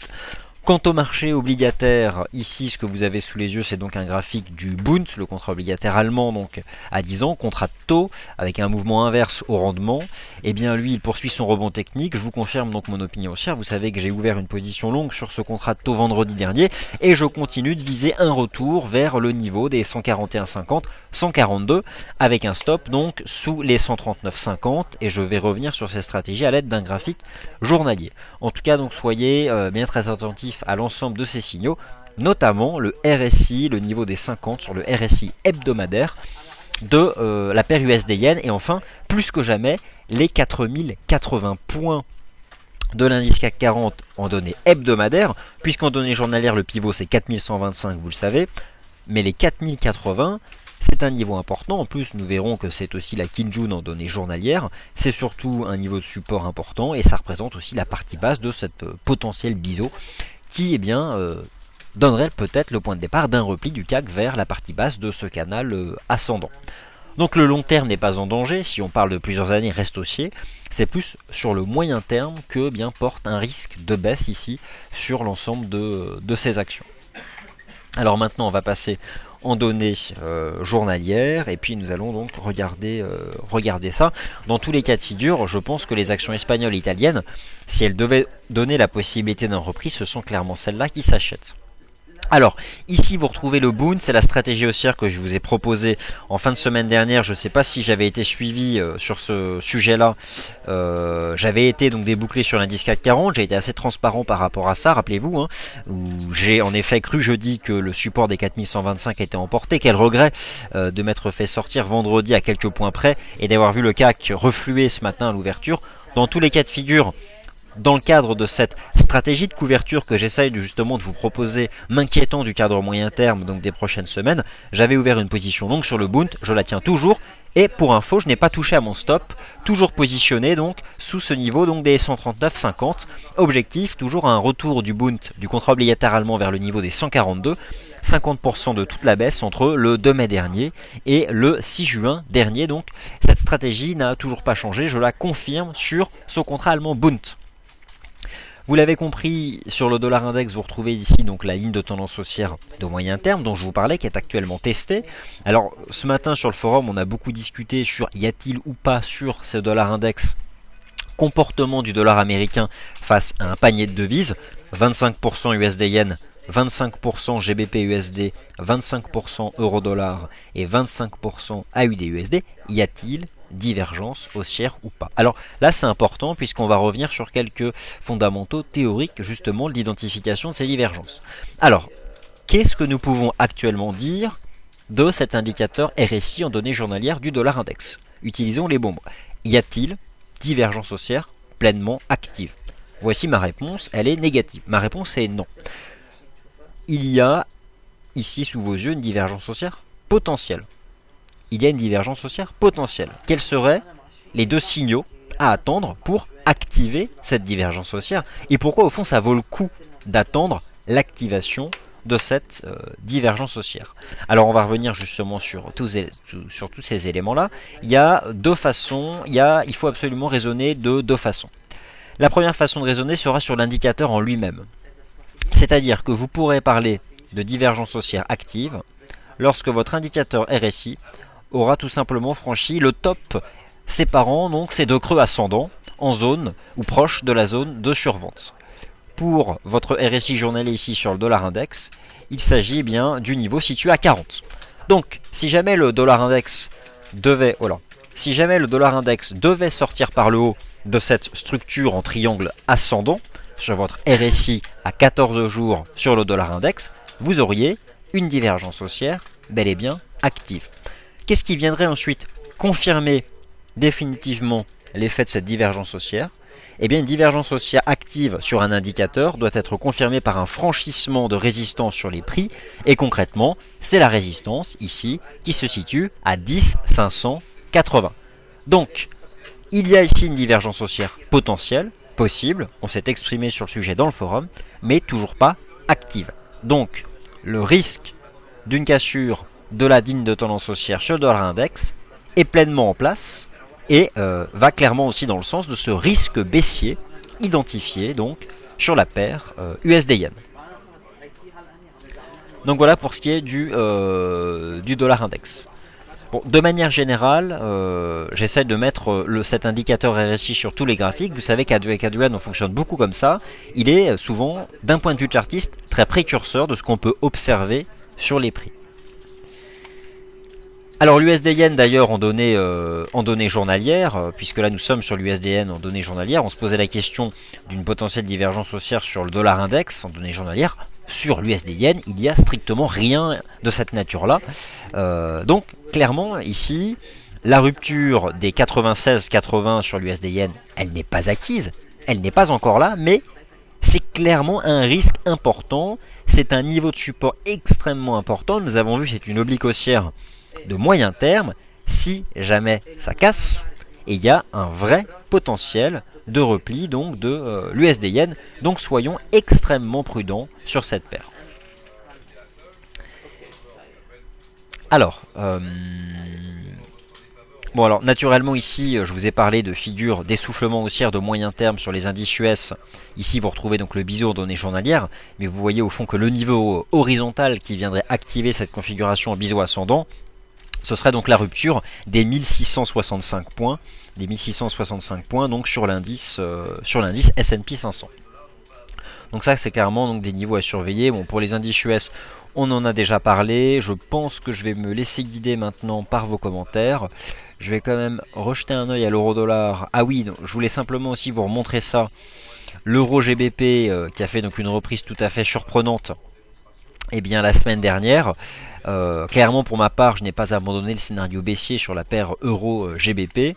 Speaker 1: Quant au marché obligataire, ici ce que vous avez sous les yeux c'est donc un graphique du Bund, le contrat obligataire allemand donc à 10 ans, contrat de taux avec un mouvement inverse au rendement. Et bien lui il poursuit son rebond technique, je vous confirme donc mon opinion haussière, vous savez que j'ai ouvert une position longue sur ce contrat de taux vendredi dernier et je continue de viser un retour vers le niveau des 141,50, 142 avec un stop donc sous les 139,50 et je vais revenir sur ces stratégies à l'aide d'un graphique journalier. En tout cas donc soyez bien très attentifs à l'ensemble de ces signaux, notamment le RSI, le niveau des 50 sur le RSI hebdomadaire de la paire USD-Yen, et enfin, plus que jamais, les 4080 points de l'indice CAC 40 en données hebdomadaires, puisqu'en données journalières, le pivot c'est 4125, vous le savez, mais les 4080, c'est un niveau important. En plus, nous verrons que c'est aussi la Kijun en données journalières. C'est surtout un niveau de support important et ça représente aussi la partie basse de cette potentielle biseau qui donnerait peut-être le point de départ d'un repli du CAC vers la partie basse de ce canal ascendant. Donc le long terme n'est pas en danger, si on parle de plusieurs années reste haussier, c'est plus sur le moyen terme que porte un risque de baisse ici sur l'ensemble de ces actions. Alors maintenant on va passer en données journalières et puis nous allons donc regarder ça. Dans tous les cas de figure, je pense que les actions espagnoles et italiennes, si elles devaient donner la possibilité d'un repli, ce sont clairement celles-là qui s'achètent. Alors, ici vous retrouvez le Bund, c'est la stratégie haussière que je vous ai proposée en fin de semaine dernière. Je ne sais pas si j'avais été suivi sur ce sujet-là. J'avais été donc débouclé sur l'indice CAC 40, j'ai été assez transparent par rapport à ça, rappelez-vous, hein, où j'ai en effet cru jeudi que le support des 4125 était emporté. Quel regret de m'être fait sortir vendredi à quelques points près et d'avoir vu le CAC refluer ce matin à l'ouverture. Dans tous les cas de figure, dans le cadre de cette stratégie de couverture que j'essaye justement de vous proposer, m'inquiétant du cadre moyen terme, donc des prochaines semaines, j'avais ouvert une position longue sur le Bund, je la tiens toujours, et pour info, je n'ai pas touché à mon stop, toujours positionné donc sous ce niveau donc des 139,50. Objectif, toujours un retour du Bund, du contrat obligataire allemand vers le niveau des 142, 50% de toute la baisse entre le 2 mai dernier et le 6 juin dernier. Donc cette stratégie n'a toujours pas changé, je la confirme sur ce contrat allemand Bund. Vous l'avez compris, sur le dollar index, vous retrouvez ici donc la ligne de tendance haussière de moyen terme dont je vous parlais, qui est actuellement testée. Alors ce matin sur le forum, on a beaucoup discuté sur y a-t-il ou pas sur ce dollar index comportement du dollar américain face à un panier de devises, 25% USD Yen, 25% GBP USD, 25% euro dollar et 25% AUD USD. Y a-t-il divergence haussière ou pas? Alors là c'est important puisqu'on va revenir sur quelques fondamentaux théoriques justement de l'identification de ces divergences. Alors qu'est-ce que nous pouvons actuellement dire de cet indicateur RSI en données journalières du dollar index? Utilisons les bons mots. Y a-t-il divergence haussière pleinement active? Voici ma réponse, elle est négative. Ma réponse est non. Il y a ici sous vos yeux une divergence haussière potentielle. Il y a une divergence haussière potentielle. Quels seraient les deux signaux à attendre pour activer cette divergence haussière? Et pourquoi au fond ça vaut le coup d'attendre l'activation de cette divergence haussière? Alors on va revenir justement sur tous ces éléments-là. Il y a deux façons, il faut absolument raisonner de deux façons. La première façon de raisonner sera sur l'indicateur en lui-même. C'est-à-dire que vous pourrez parler de divergence haussière active lorsque votre indicateur RSI aura tout simplement franchi le top séparant donc ces deux creux ascendants en zone ou proche de la zone de survente. Pour votre RSI journalier ici sur le dollar index, il s'agit bien du niveau situé à 40. Donc si jamais le dollar index devait sortir par le haut de cette structure en triangle ascendant sur votre RSI à 14 jours sur le dollar index, vous auriez une divergence haussière bel et bien active. Qu'est-ce qui viendrait ensuite confirmer définitivement l'effet de cette divergence haussière? Eh bien, une divergence haussière active sur un indicateur doit être confirmée par un franchissement de résistance sur les prix. Et concrètement, c'est la résistance ici qui se situe à 10 580. Donc, il y a ici une divergence haussière potentielle, possible. On s'est exprimé sur le sujet dans le forum, mais toujours pas active. Donc, le risque d'une cassure de la ligne de tendance haussière sur le dollar index est pleinement en place et va clairement aussi dans le sens de ce risque baissier identifié donc sur la paire USD Yen. Donc voilà pour ce qui est du dollar index. Bon, de manière générale, j'essaie de mettre cet indicateur RSI sur tous les graphiques. Vous savez qu'avec Adrian on fonctionne beaucoup comme ça. Il est souvent, d'un point de vue chartiste, très précurseur de ce qu'on peut observer sur les prix. Alors l'USD Yen d'ailleurs en données journalières, puisque là nous sommes sur l'USD Yen en données journalières, on se posait la question d'une potentielle divergence haussière sur le dollar index en données journalières. Sur l'USD Yen, il n'y a strictement rien de cette nature-là. Donc clairement ici, la rupture des 96,80 sur l'USD Yen, elle n'est pas acquise, elle n'est pas encore là, mais c'est clairement un risque important. C'est un niveau de support extrêmement important. Nous avons vu, c'est une oblique haussière de moyen terme. Si jamais ça casse, il y a un vrai potentiel de repli donc de l'USD Yen. Donc soyons extrêmement prudents sur cette paire. Alors, alors naturellement ici, je vous ai parlé de figures d'essoufflement haussière de moyen terme sur les indices US. Ici, vous retrouvez donc le biseau en données journalières, mais vous voyez au fond que le niveau horizontal qui viendrait activer cette configuration en biseau ascendant, ce serait donc la rupture des 1665 points, donc sur l'indice S&P 500. Donc ça c'est clairement donc des niveaux à surveiller. Bon, pour les indices US, on en a déjà parlé. Je pense que je vais me laisser guider maintenant par vos commentaires. Je vais quand même rejeter un œil à l'euro-dollar. Ah oui, donc, je voulais simplement aussi vous remontrer ça. L'euro GBP qui a fait donc une reprise tout à fait surprenante. Et bien la semaine dernière, clairement pour ma part, je n'ai pas abandonné le scénario baissier sur la paire euro GBP.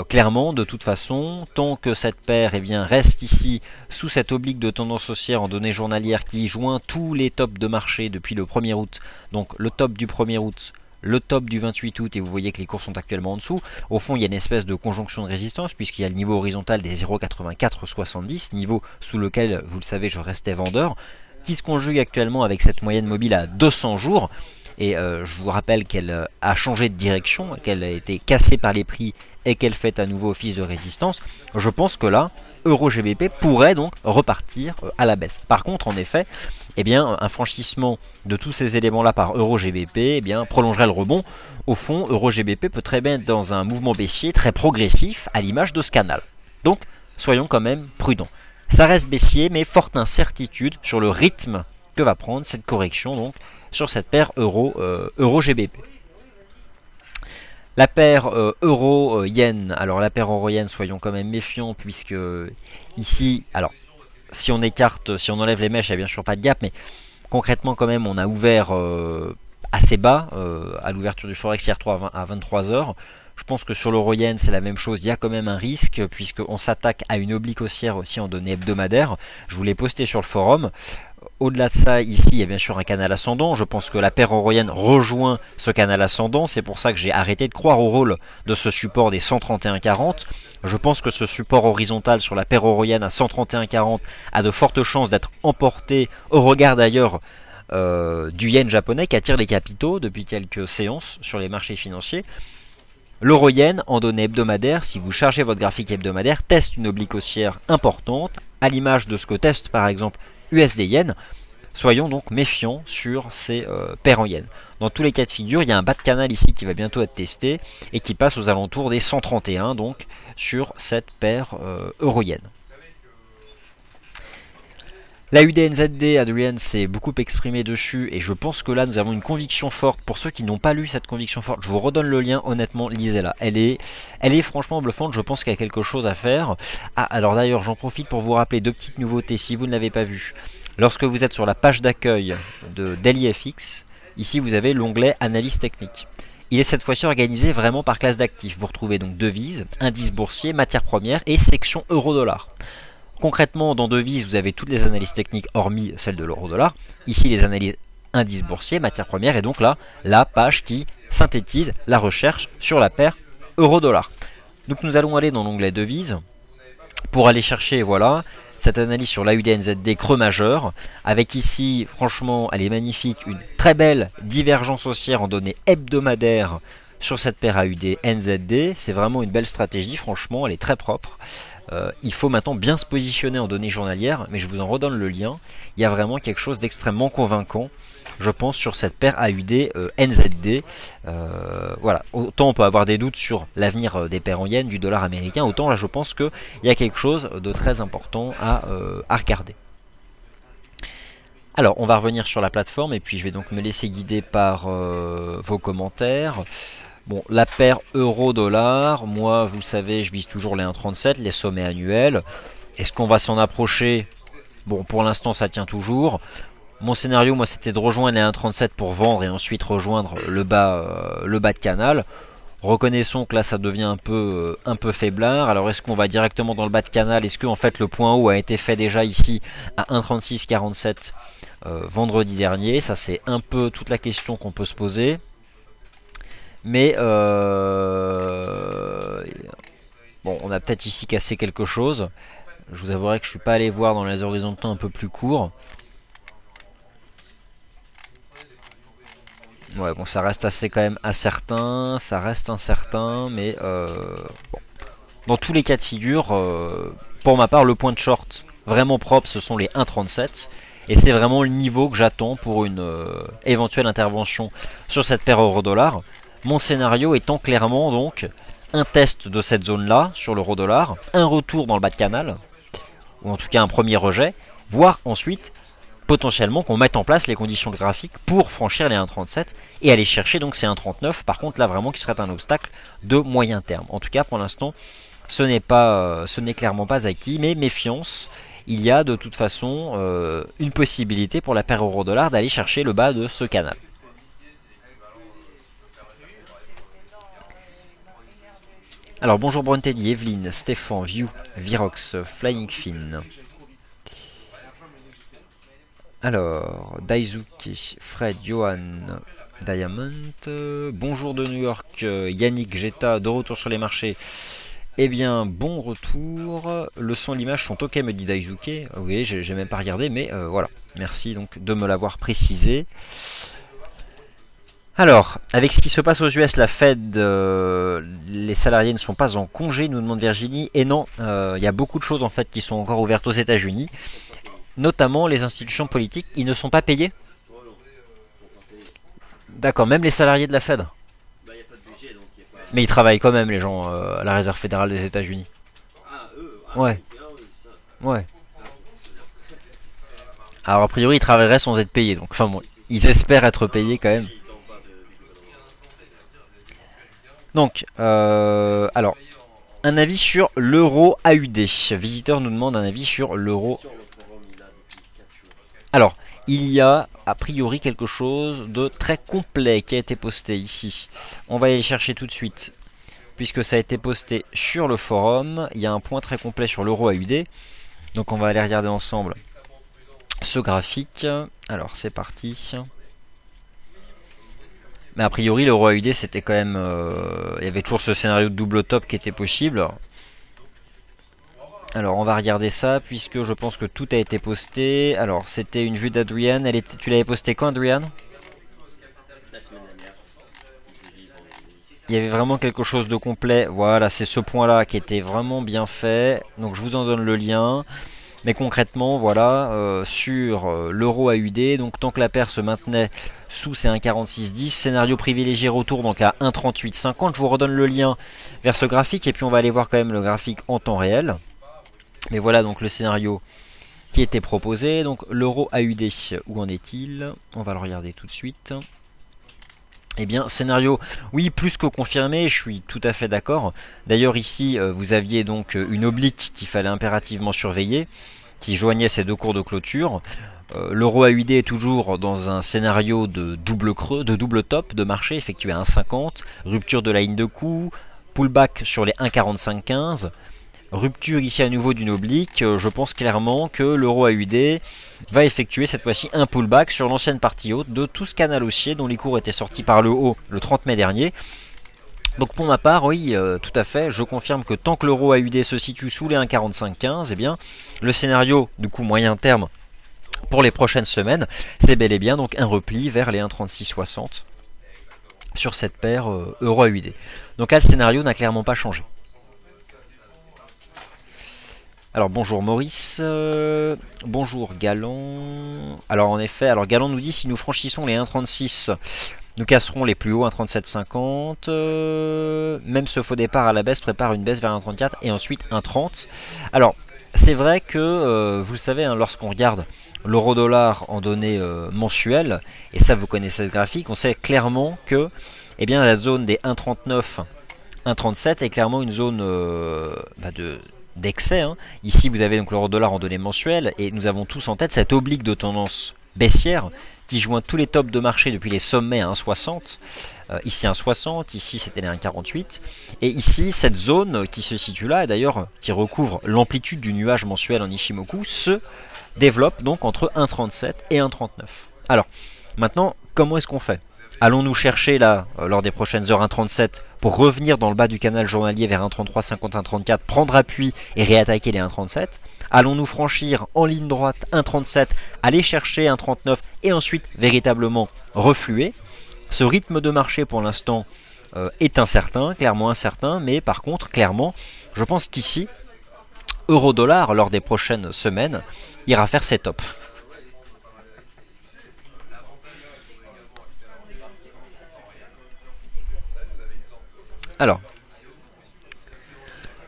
Speaker 1: Clairement, de toute façon, tant que cette paire reste ici sous cette oblique de tendance haussière en données journalières qui joint tous les tops de marché depuis le 1er août, donc le top du 1er août, le top du 28 août, et vous voyez que les cours sont actuellement en dessous. Au fond, il y a une espèce de conjonction de résistance puisqu'il y a le niveau horizontal des 0,8470, niveau sous lequel, vous le savez, je restais vendeur, qui se conjugue actuellement avec cette moyenne mobile à 200 jours. Et je vous rappelle qu'elle a changé de direction, qu'elle a été cassée par les prix et qu'elle fait à nouveau office de résistance. Je pense que là, Euro GBP pourrait donc repartir à la baisse. Par contre, en effet, un franchissement de tous ces éléments-là par Euro GBP prolongerait le rebond. Au fond, Euro GBP peut très bien être dans un mouvement baissier très progressif à l'image de ce canal. Donc, soyons quand même prudents. Ça reste baissier, mais forte incertitude sur le rythme que va prendre cette correction donc sur cette paire euro GBP. La paire euro-yen, alors la paire euro-yen, soyons quand même méfiants puisque ici, alors si on écarte, si on enlève les mèches, il n'y a bien sûr pas de gap, mais concrètement quand même on a ouvert assez bas à l'ouverture du Forex hier 3 à 23h. Je pense que sur l'euro-yen c'est la même chose, il y a quand même un risque puisqu'on s'attaque à une oblique haussière aussi en données hebdomadaires. Je vous l'ai posté sur le forum. Au-delà de ça, ici, il y a bien sûr un canal ascendant. Je pense que la paire euro-yen rejoint ce canal ascendant. C'est pour ça que j'ai arrêté de croire au rôle de ce support des 131,40. Je pense que ce support horizontal sur la paire euro-yen à 131,40 a de fortes chances d'être emporté au regard d'ailleurs du yen japonais qui attire les capitaux depuis quelques séances sur les marchés financiers. L'euro-yen, en données hebdomadaires, si vous chargez votre graphique hebdomadaire, teste une oblique haussière importante, à l'image de ce que teste par exemple USD-Yen. Soyons donc méfiants sur ces paires en yen. Dans tous les cas de figure, il y a un bas de canal ici qui va bientôt être testé et qui passe aux alentours des 131 donc sur cette paire euro-yen. La UDNZD, Adrien s'est beaucoup exprimé dessus et je pense que là nous avons une conviction forte. Pour ceux qui n'ont pas lu cette conviction forte, je vous redonne le lien, honnêtement, lisez-la. Elle est franchement bluffante, je pense qu'il y a quelque chose à faire. Ah, alors d'ailleurs, j'en profite pour vous rappeler deux petites nouveautés si vous ne l'avez pas vu. Lorsque vous êtes sur la page d'accueil de DailyFX, ici vous avez l'onglet Analyse technique. Il est cette fois-ci organisé vraiment par classe d'actifs. Vous retrouvez donc devises, indices boursiers, matières premières et section euro-dollar. Concrètement, dans devises, vous avez toutes les analyses techniques hormis celle de l'euro-dollar. Ici, les analyses indices boursiers, matières premières, et donc là, la page qui synthétise la recherche sur la paire euro-dollar. Donc nous allons aller dans l'onglet devises pour aller chercher, voilà, cette analyse sur l'AUD-NZD creux majeur, avec ici, franchement, elle est magnifique, une très belle divergence haussière en données hebdomadaires sur cette paire AUD-NZD. C'est vraiment une belle stratégie, franchement, elle est très propre. Il faut maintenant bien se positionner en données journalières, mais je vous en redonne le lien. Il y a vraiment quelque chose d'extrêmement convaincant, je pense, sur cette paire AUD NZD. Voilà, autant on peut avoir des doutes sur l'avenir des paires en yens du dollar américain, autant là je pense qu'il y a quelque chose de très important à regarder. Alors on va revenir sur la plateforme et puis je vais donc me laisser guider par vos commentaires. Bon, la paire euro-dollar, moi, vous le savez, je vise toujours les 1,37, les sommets annuels. Est-ce qu'on va s'en approcher? Bon, pour l'instant, ça tient toujours. Mon scénario, moi, c'était de rejoindre les 1,37 pour vendre et ensuite rejoindre le bas de canal. Reconnaissons que là, ça devient un peu faiblard. Alors, est-ce qu'on va directement dans le bas de canal? Est-ce que, en fait, le point haut a été fait déjà ici à 1,3647 vendredi dernier? Ça, c'est un peu toute la question qu'on peut se poser. Mais bon, on a peut-être ici cassé quelque chose. Je vous avouerai que je suis pas allé voir dans les horizons de temps un peu plus courts. Ouais, bon, ça reste assez quand même incertain. Ça reste incertain, mais bon. Dans tous les cas de figure, pour ma part, le point de short vraiment propre, ce sont les 1,37. Et c'est vraiment le niveau que j'attends pour une éventuelle intervention sur cette paire euro-dollar. Mon scénario étant clairement donc un test de cette zone là sur l'euro-dollar, un retour dans le bas de canal, ou en tout cas un premier rejet, voire ensuite potentiellement qu'on mette en place les conditions graphiques pour franchir les 1,37 et aller chercher donc ces 1,39. Par contre là vraiment qui serait un obstacle de moyen terme. En tout cas pour l'instant ce n'est clairement pas acquis, mais méfiance, il y a de toute façon une possibilité pour la paire euro-dollar d'aller chercher le bas de ce canal. Alors bonjour Bronteddy, Evelyne, Stéphane, View, Virox, Flying Fin. Alors, Daisuke, Fred, Johan, Diamond, bonjour de New York, Yannick, Jetta, de retour sur les marchés. Eh bien, bon retour. Le son et l'image sont ok, me dit Daisuke. Oui, j'ai même pas regardé, mais voilà. Merci donc de me l'avoir précisé. Alors, avec ce qui se passe aux US, la Fed, les salariés ne sont pas en congé, nous demande Virginie. Et non, il y a beaucoup de choses en fait qui sont encore ouvertes aux États-Unis. Notamment les institutions politiques, ils ne sont pas payés. D'accord, même les salariés de la Fed. Mais ils travaillent quand même, les gens, à la Réserve fédérale des États-Unis. Ouais, ouais. Alors a priori, ils travailleraient sans être payés, donc enfin bon, ils espèrent être payés quand même. Donc, alors, un avis sur l'euro AUD. Visiteur nous demande un avis sur l'euro. Alors, il y a a priori quelque chose de très complet qui a été posté ici. On va aller le chercher tout de suite. Puisque ça a été posté sur le forum, il y a un point très complet sur l'euro AUD. Donc on va aller regarder ensemble ce graphique. Alors c'est parti. Mais a priori l'euro AUD c'était quand même... il y avait toujours ce scénario de double top qui était possible. Alors on va regarder ça puisque je pense que tout a été posté. Alors c'était une vue d'Adrian. Tu l'avais posté quand Adrian? Il y avait vraiment quelque chose de complet. Voilà, c'est ce point-là qui était vraiment bien fait. Donc je vous en donne le lien. Mais concrètement, voilà, sur l'euro AUD, donc tant que la paire se maintenait sous ces 1,4610, scénario privilégié retour donc à 1,3850. Je vous redonne le lien vers ce graphique et puis on va aller voir quand même le graphique en temps réel. Mais voilà donc le scénario qui était proposé. Donc l'euro AUD, où en est-il? On va le regarder tout de suite. Eh bien, scénario, oui, plus que confirmé, je suis tout à fait d'accord. D'ailleurs, ici, vous aviez donc une oblique qu'il fallait impérativement surveiller, qui joignait ces deux cours de clôture. L'euro AUD est toujours dans un scénario de double creux, de double top de marché, effectué à 1,50, rupture de la ligne de coup, pullback sur les 1,4515. Rupture ici à nouveau d'une oblique, je pense clairement que l'euro AUD va effectuer cette fois-ci un pullback sur l'ancienne partie haute de tout ce canal haussier dont les cours étaient sortis par le haut le 30 mai dernier. Donc pour ma part, oui, tout à fait, je confirme que tant que l'euro AUD se situe sous les 1,4515, eh bien, le scénario du coup moyen terme pour les prochaines semaines, c'est bel et bien donc un repli vers les 1,3660 sur cette paire euro AUD. Donc là, le scénario n'a clairement pas changé. Alors bonjour Maurice, bonjour Galant. Alors en effet, alors Galant nous dit si nous franchissons les 1,36, nous casserons les plus hauts 1,3750. Même ce faux départ à la baisse prépare une baisse vers 1,34 et ensuite 1,30. Alors c'est vrai que vous le savez, hein, lorsqu'on regarde l'euro-dollar en données mensuelles, et ça vous connaissez ce graphique, on sait clairement que eh bien, la zone des 1,39, 1,37 est clairement une zone d'excès. Hein. Ici, vous avez donc l'euro-dollar en données mensuelles et nous avons tous en tête cette oblique de tendance baissière qui joint tous les tops de marché depuis les sommets à 1,60. Ici 1,60, ici c'était les 1,48. Et ici, cette zone qui se situe là, et d'ailleurs qui recouvre l'amplitude du nuage mensuel en Ichimoku, se développe donc entre 1,37 et 1,39. Alors, maintenant, comment est-ce qu'on fait? Allons-nous chercher là, lors des prochaines heures, 1,37 pour revenir dans le bas du canal journalier vers 1,33, 50, 1,34, prendre appui et réattaquer les 1,37? Allons-nous franchir en ligne droite 1,37, aller chercher 1,39 et ensuite véritablement refluer? Ce rythme de marché pour l'instant est incertain, clairement incertain, mais par contre, clairement, je pense qu'ici, euro-dollar, lors des prochaines semaines, ira faire ses tops. Alors,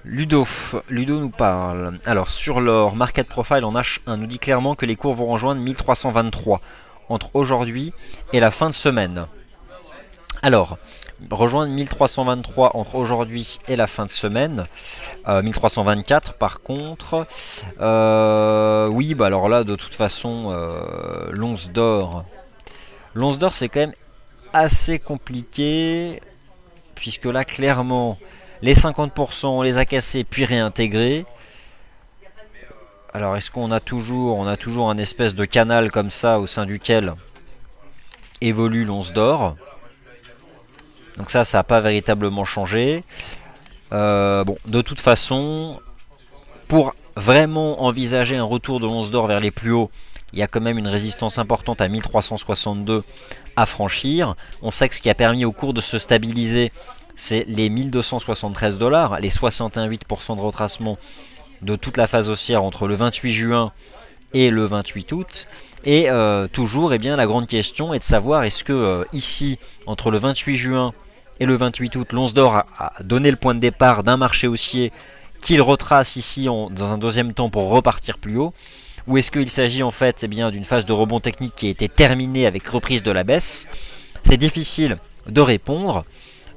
Speaker 1: Ludo nous parle. Alors sur l'or, Market Profile en H1 nous dit clairement que les cours vont rejoindre 1323 entre aujourd'hui et la fin de semaine. Alors, rejoindre 1323 entre aujourd'hui et la fin de semaine. 1324 par contre. Oui, bah alors là, de toute façon, l'once d'or. L'once d'or, c'est quand même assez compliqué. Puisque là, clairement, les 50%, on les a cassés puis réintégrés. Alors, est-ce qu'on a toujours, un espèce de canal comme ça au sein duquel évolue l'once d'or? Donc ça n'a pas véritablement changé. Bon, de toute façon, pour vraiment envisager un retour de l'once d'or vers les plus hauts, il y a quand même une résistance importante à 1362 à franchir. On sait que ce qui a permis au cours de se stabiliser, c'est les 1273 $, les 61,8% de retracement de toute la phase haussière entre le 28 juin et le 28 août. Et toujours, eh bien, la grande question est de savoir est-ce que ici, entre le 28 juin et le 28 août, l'once d'or a donné le point de départ d'un marché haussier qu'il retrace ici dans un deuxième temps pour repartir plus haut, ou est-ce qu'il s'agit en fait eh bien, d'une phase de rebond technique qui a été terminée avec reprise de la baisse? C'est difficile de répondre.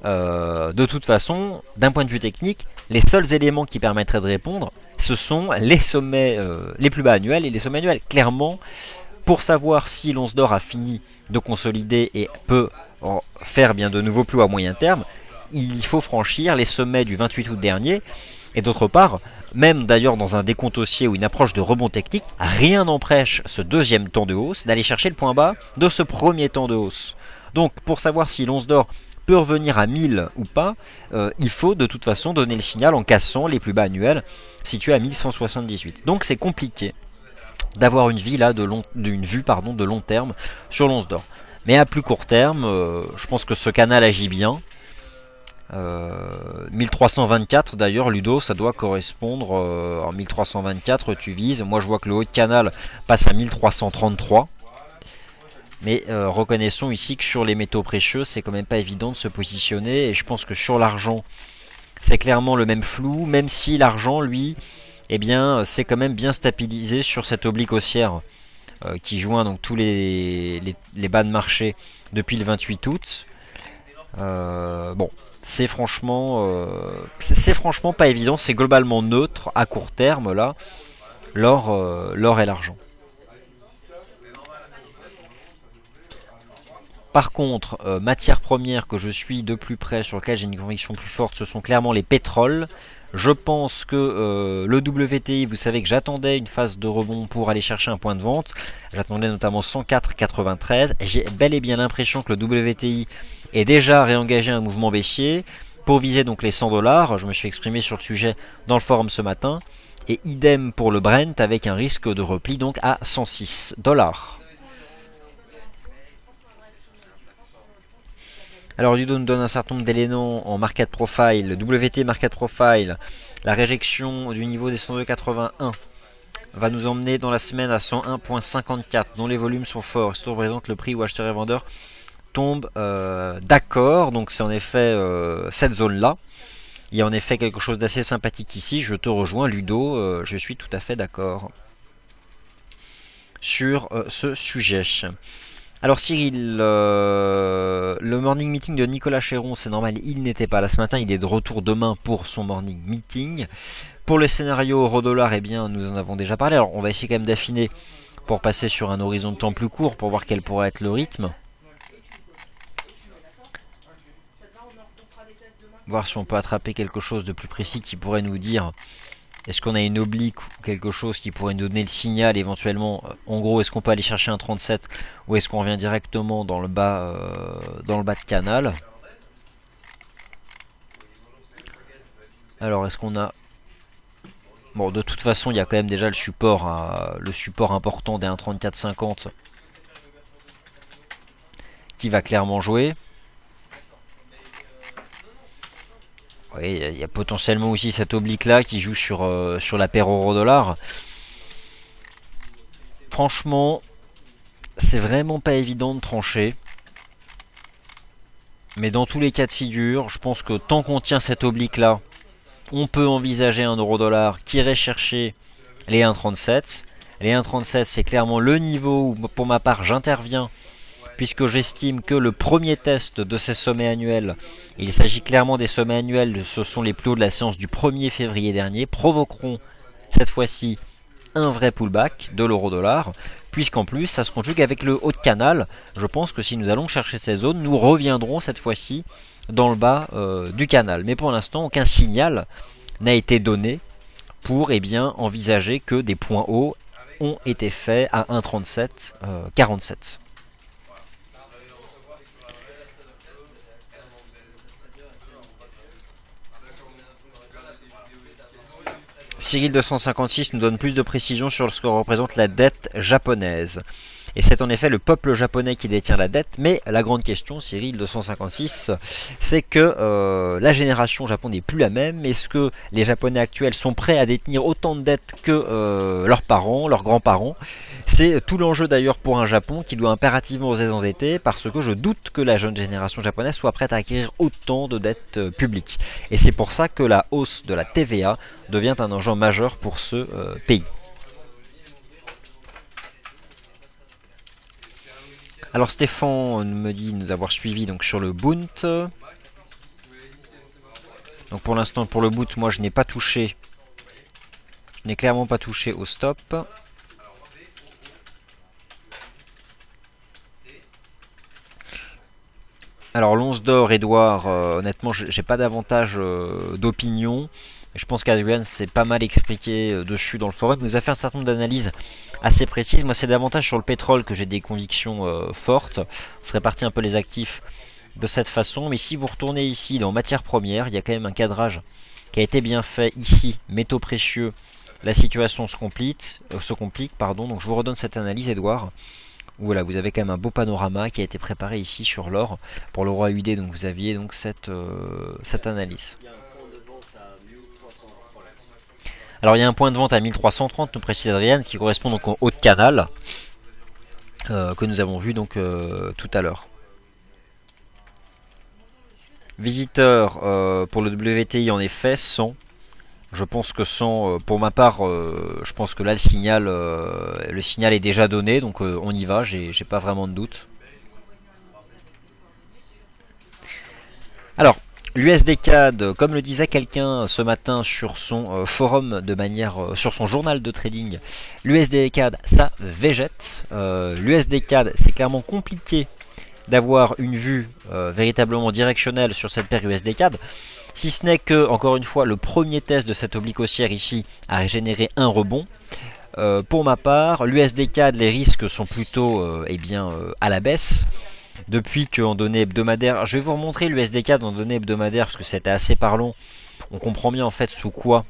Speaker 1: De toute façon, d'un point de vue technique, les seuls éléments qui permettraient de répondre, ce sont les sommets les plus bas annuels et les sommets annuels. Clairement, pour savoir si l'once d'or a fini de consolider et peut faire bien de nouveaux plus hauts à moyen terme, il faut franchir les sommets du 28 août dernier. Et d'autre part, même d'ailleurs dans un décompte haussier ou une approche de rebond technique, rien n'empêche ce deuxième temps de hausse d'aller chercher le point bas de ce premier temps de hausse. Donc pour savoir si l'once d'or peut revenir à 1000 ou pas, il faut de toute façon donner le signal en cassant les plus bas annuels situés à 1178. Donc c'est compliqué d'avoir une vue de long terme sur l'once d'or. Mais à plus court terme, je pense que ce canal agit bien. 1324 d'ailleurs, Ludo, ça doit correspondre en 1324 tu vises. Moi je vois que le haut de canal passe à 1333. Mais reconnaissons ici que sur les métaux précieux, c'est quand même pas évident de se positionner. Et je pense que sur l'argent, c'est clairement le même flou. Même si l'argent, lui, eh bien, c'est quand même bien stabilisé sur cette oblique haussière qui joint donc tous les bas de marché depuis le 28 août. Bon, c'est franchement pas évident. C'est globalement neutre à court terme là, l'or et l'argent. Par contre, matières premières que je suis de plus près, sur lesquelles j'ai une conviction plus forte, ce sont clairement les pétroles. Je pense que le WTI, vous savez que j'attendais une phase de rebond pour aller chercher un point de vente. J'attendais notamment 104,93. J'ai bel et bien l'impression que le WTI est déjà réengagé un mouvement baissier pour viser donc les 100 $. Je me suis exprimé sur le sujet dans le forum ce matin. Et idem pour le Brent avec un risque de repli donc à 106 $. Alors Ludo nous donne un certain nombre d'éléments en market profile, WT market profile, la réjection du niveau des 102,81 va nous emmener dans la semaine à 101,54 dont les volumes sont forts. Ça représente le prix où acheteur et vendeur tombent d'accord, donc c'est en effet cette zone là. Il y a en effet quelque chose d'assez sympathique ici, je te rejoins Ludo, je suis tout à fait d'accord sur ce sujet. Alors Cyril, le morning meeting de Nicolas Chéron, c'est normal, il n'était pas là ce matin, il est de retour demain pour son morning meeting. Pour le scénario euro-dollar, eh bien, nous en avons déjà parlé, alors on va essayer quand même d'affiner pour passer sur un horizon de temps plus court, pour voir quel pourrait être le rythme. Voir si on peut attraper quelque chose de plus précis qui pourrait nous dire... Est-ce qu'on a une oblique ou quelque chose qui pourrait nous donner le signal éventuellement? En gros, est-ce qu'on peut aller chercher un 37 ou est-ce qu'on revient directement dans le bas de canal? Alors, est-ce qu'on a... Bon, de toute façon, il y a quand même déjà le support important des 1,3450 qui va clairement jouer. Oui, il y a potentiellement aussi cette oblique là qui joue sur la paire euro-dollar. Franchement, c'est vraiment pas évident de trancher. Mais dans tous les cas de figure, je pense que tant qu'on tient cette oblique là, on peut envisager un euro-dollar qui irait chercher les 1,37. Les 1,37 c'est clairement le niveau où pour ma part j'interviens, puisque j'estime que le premier test de ces sommets annuels, il s'agit clairement des sommets annuels, ce sont les plus hauts de la séance du 1er février dernier, provoqueront cette fois-ci un vrai pullback de l'euro-dollar, puisqu'en plus ça se conjugue avec le haut de canal. Je pense que si nous allons chercher ces zones, nous reviendrons cette fois-ci dans le bas du canal. Mais pour l'instant, aucun signal n'a été donné pour envisager que des points hauts ont été faits à 1,3747. Cyril 256 nous donne plus de précisions sur ce que représente la dette japonaise. Et c'est en effet le peuple japonais qui détient la dette, mais la grande question, Cyril 256, c'est que la génération Japon n'est plus la même. Est-ce que les Japonais actuels sont prêts à détenir autant de dettes que leurs parents, leurs grands-parents? C'est tout l'enjeu d'ailleurs pour un Japon qui doit impérativement se désendetter, parce que je doute que la jeune génération japonaise soit prête à acquérir autant de dettes publiques. Et c'est pour ça que la hausse de la TVA devient un enjeu majeur pour ce pays. Alors Stéphane me dit nous avoir suivi donc sur le Bund. Donc pour l'instant pour le Bund, moi je n'ai pas touché. Je n'ai clairement pas touché au stop. Alors l'once d'or, Edouard, honnêtement j'ai pas davantage d'opinion. Je pense qu'Adrian s'est pas mal expliqué dessus dans le forum. Il nous a fait un certain nombre d'analyses assez précises. Moi c'est davantage sur le pétrole que j'ai des convictions fortes. On se répartit un peu les actifs de cette façon. Mais si vous retournez ici dans matières premières, il y a quand même un cadrage qui a été bien fait ici. Métaux précieux, la situation se complique. Donc je vous redonne cette analyse, Edouard. Voilà, vous avez quand même un beau panorama qui a été préparé ici sur l'or. Pour le roi UD, donc vous aviez donc cette analyse. Alors il y a un point de vente à 1330, nous précise Adrien, qui correspond donc au haut de canal que nous avons vu donc tout à l'heure. Visiteur pour le WTI en effet 100. Je pense que 100, pour ma part, je pense que là le signal est déjà donné, donc on y va, j'ai pas vraiment de doute. Alors, l'USD CAD, comme le disait quelqu'un ce matin sur son forum sur son journal de trading, l'USD CAD ça végète. L'USD CAD c'est clairement compliqué d'avoir une vue véritablement directionnelle sur cette paire USD CAD. Si ce n'est que, encore une fois, le premier test de cette oblique haussière ici a généré un rebond. Pour ma part, l'USD CAD, les risques sont plutôt à la baisse. Depuis qu'en données hebdomadaires, je vais vous remontrer l'USD CAD en données hebdomadaires parce que c'était assez parlant. On comprend bien en fait sous quoi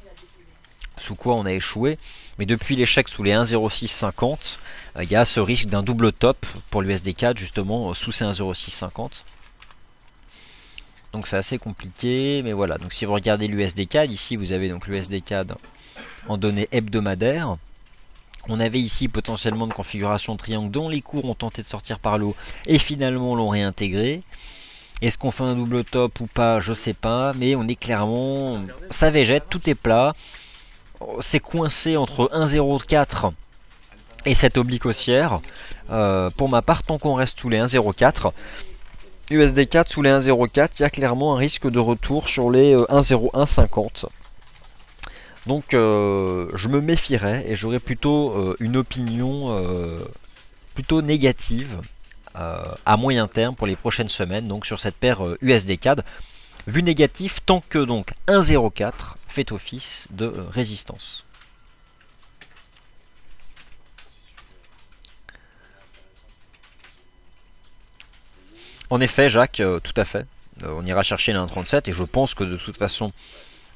Speaker 1: on a échoué. Mais depuis l'échec sous les 1,0650, il y a ce risque d'un double top pour l'USD CAD justement sous ces 1,0650. Donc c'est assez compliqué, mais voilà. Donc si vous regardez l'USD CAD, ici vous avez donc l'USD CAD en données hebdomadaires. On avait ici potentiellement une configuration de triangle dont les cours ont tenté de sortir par l'eau et finalement l'ont réintégré. Est-ce qu'on fait un double top ou pas? Je sais pas, mais on est clairement... ça végète, tout est plat. C'est coincé entre 1,04 et cette oblique haussière. Pour ma part, tant qu'on reste sous les 1,04... USD 4 sous les 1,04, il y a clairement un risque de retour sur les 1,0150. Donc je me méfierais et j'aurais plutôt une opinion plutôt négative à moyen terme pour les prochaines semaines, donc sur cette paire USD CAD. Vue négative tant que donc 1,04 fait office de résistance. En effet, Jacques, tout à fait. On ira chercher les 1,37 et je pense que de toute façon,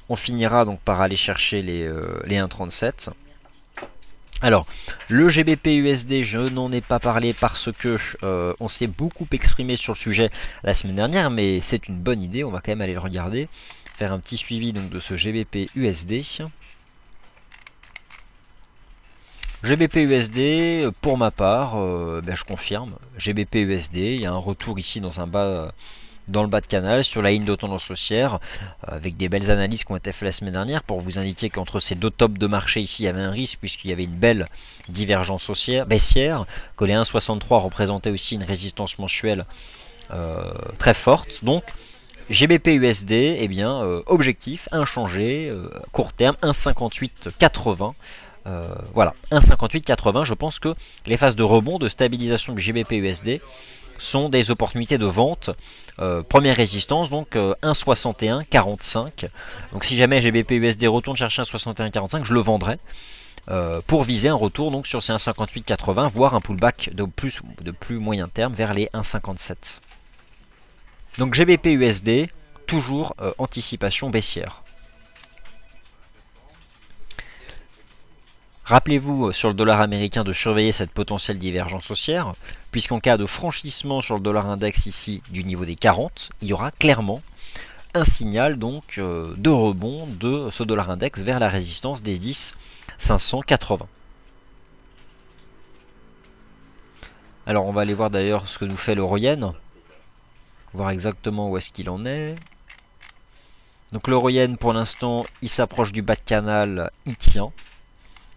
Speaker 1: on finira donc par aller chercher les 1,37. Alors, le GBP USD, je n'en ai pas parlé parce que on s'est beaucoup exprimé sur le sujet la semaine dernière, mais c'est une bonne idée, on va quand même aller le regarder, faire un petit suivi donc de ce GBP USD. GBP USD, pour ma part, je confirme, GBP USD, il y a un retour ici dans un bas dans le bas de canal, sur la ligne de tendance haussière, avec des belles analyses qui ont été faites la semaine dernière pour vous indiquer qu'entre ces deux tops de marché ici, il y avait un risque puisqu'il y avait une belle divergence baissière, que les 1,63 représentaient aussi une résistance mensuelle très forte. Donc GBP USD, eh bien, objectif inchangé, court terme, 1,5880. Voilà, 1,5880. Je pense que les phases de rebond, de stabilisation du GBP USD sont des opportunités de vente. Première résistance, donc 1,6145. Donc si jamais GBP USD retourne chercher 1,6145, je le vendrai. Pour viser un retour donc sur ces 1,5880, voire un pullback de plus moyen terme vers les 1,57. Donc GBP USD, toujours anticipation baissière. Rappelez-vous sur le dollar américain de surveiller cette potentielle divergence haussière, puisqu'en cas de franchissement sur le dollar index ici du niveau des 40, il y aura clairement un signal donc de rebond de ce dollar index vers la résistance des 10,580. Alors on va aller voir d'ailleurs ce que nous fait l'euro-yen, voir exactement où est-ce qu'il en est. Donc l'euro-yen pour l'instant il s'approche du bas de canal, il tient.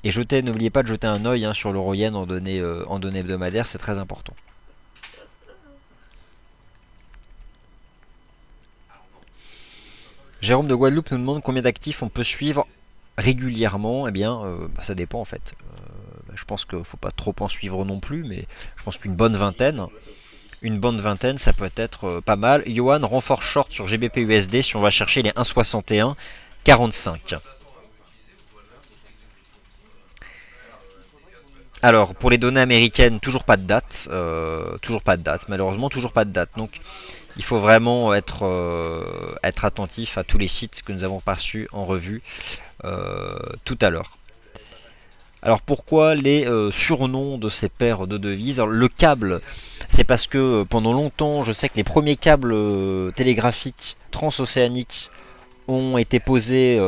Speaker 1: Et n'oubliez pas de jeter un œil sur l'euro-yen en données hebdomadaires, c'est très important. Jérôme de Guadeloupe nous demande combien d'actifs on peut suivre régulièrement. Eh bien, ça dépend en fait. Je pense qu'il ne faut pas trop en suivre non plus, mais je pense qu'une bonne vingtaine. Une bonne vingtaine, ça peut être pas mal. Johan, renfort short sur GBP USD si on va chercher les 1,6145. Alors, pour les données américaines, toujours pas de date. Malheureusement, toujours pas de date. Donc, il faut vraiment être attentif à tous les sites que nous avons perçus en revue tout à l'heure. Alors, pourquoi les surnoms de ces paires de devises? Alors, le câble, c'est parce que pendant longtemps, je sais que les premiers câbles télégraphiques transocéaniques ont été posés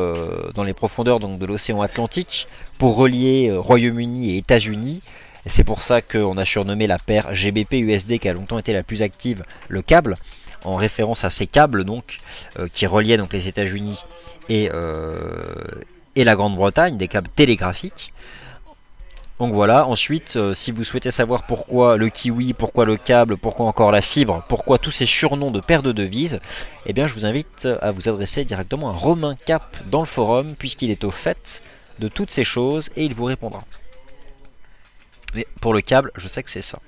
Speaker 1: dans les profondeurs donc, de l'océan Atlantique pour relier Royaume-Uni et États-Unis. Et c'est pour ça qu'on a surnommé la paire GBP-USD qui a longtemps été la plus active, le câble, en référence à ces câbles donc, qui reliaient donc, les États-Unis et la Grande-Bretagne, des câbles télégraphiques. Donc voilà, ensuite, si vous souhaitez savoir pourquoi le kiwi, pourquoi le câble, pourquoi encore la fibre, pourquoi tous ces surnoms de paires de devises, eh bien je vous invite à vous adresser directement à Romain Cap dans le forum, puisqu'il est au fait de toutes ces choses et il vous répondra. Mais pour le câble, je sais que c'est ça.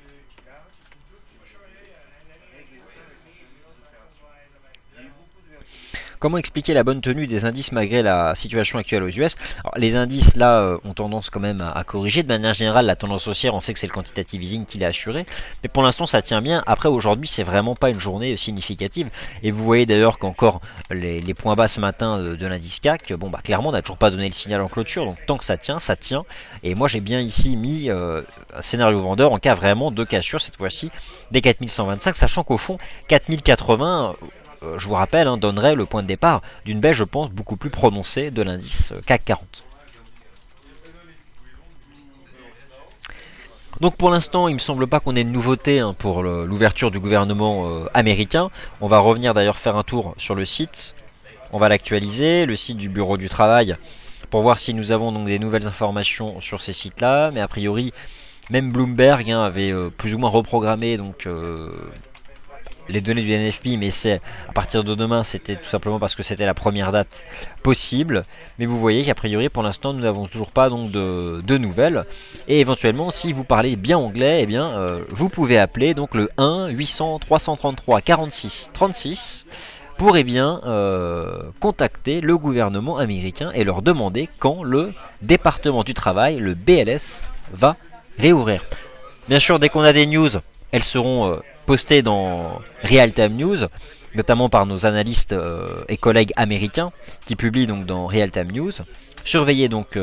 Speaker 1: Comment expliquer la bonne tenue des indices malgré la situation actuelle aux US? Alors, les indices là ont tendance quand même à corriger. De manière générale, la tendance haussière, on sait que c'est le quantitative easing qui l'a assuré. Mais pour l'instant, ça tient bien. Après, aujourd'hui, c'est vraiment pas une journée significative. Et vous voyez d'ailleurs qu'encore les points bas ce matin de l'indice CAC, bon bah clairement, on n'a toujours pas donné le signal en clôture. Donc tant que ça tient, ça tient. Et moi, j'ai bien ici mis un scénario vendeur en cas vraiment de cassure cette fois-ci des 4125, sachant qu'au fond, 4080. Je vous rappelle, donnerait le point de départ d'une baisse, je pense, beaucoup plus prononcée de l'indice CAC 40. Donc pour l'instant, il ne me semble pas qu'on ait de nouveauté pour l'ouverture du gouvernement américain. On va revenir d'ailleurs faire un tour sur le site. On va l'actualiser, le site du Bureau du Travail, pour voir si nous avons donc des nouvelles informations sur ces sites-là. Mais a priori, même Bloomberg avait plus ou moins reprogrammé donc les données du NFP, mais c'est à partir de demain, c'était tout simplement parce que c'était la première date possible. Mais vous voyez qu'a priori, pour l'instant, nous n'avons toujours pas donc de nouvelles. Et éventuellement, si vous parlez bien anglais, eh bien, vous pouvez appeler donc le 1 800 333 46 36 pour contacter le gouvernement américain et leur demander quand le département du travail, le BLS, va réouvrir. Bien sûr, dès qu'on a des news, elles seront postées dans Real Time News, notamment par nos analystes et collègues américains qui publient donc dans Real Time News. Surveillez donc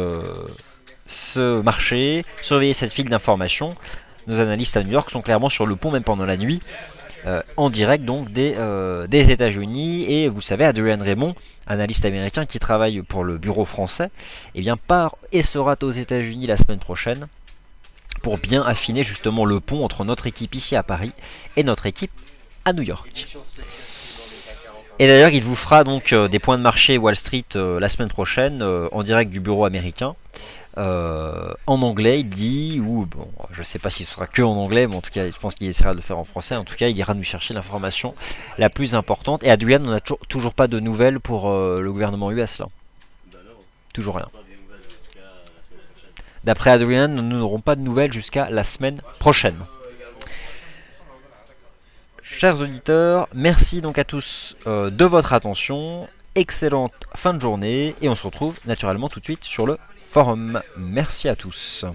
Speaker 1: ce marché, surveillez cette file d'informations. Nos analystes à New York sont clairement sur le pont, même pendant la nuit, en direct donc des États-Unis. Et vous savez, Adrian Raymond, analyste américain qui travaille pour le bureau français, eh bien, part et sera aux États-Unis la semaine prochaine, pour bien affiner justement le pont entre notre équipe ici à Paris et notre équipe à New York. Et d'ailleurs, il vous fera donc des points de marché Wall Street la semaine prochaine en direct du bureau américain. En anglais, il dit, ou bon, je sais pas s'il sera que en anglais, mais en tout cas, je pense qu'il essaiera de le faire en français. En tout cas, il ira nous chercher l'information la plus importante. Et Adrian, on n'a toujours pas de nouvelles pour le gouvernement US là. Toujours rien. D'après Adrian, nous n'aurons pas de nouvelles jusqu'à la semaine prochaine. Chers auditeurs, merci donc à tous de votre attention. Excellente fin de journée et on se retrouve naturellement tout de suite sur le forum. Merci à tous.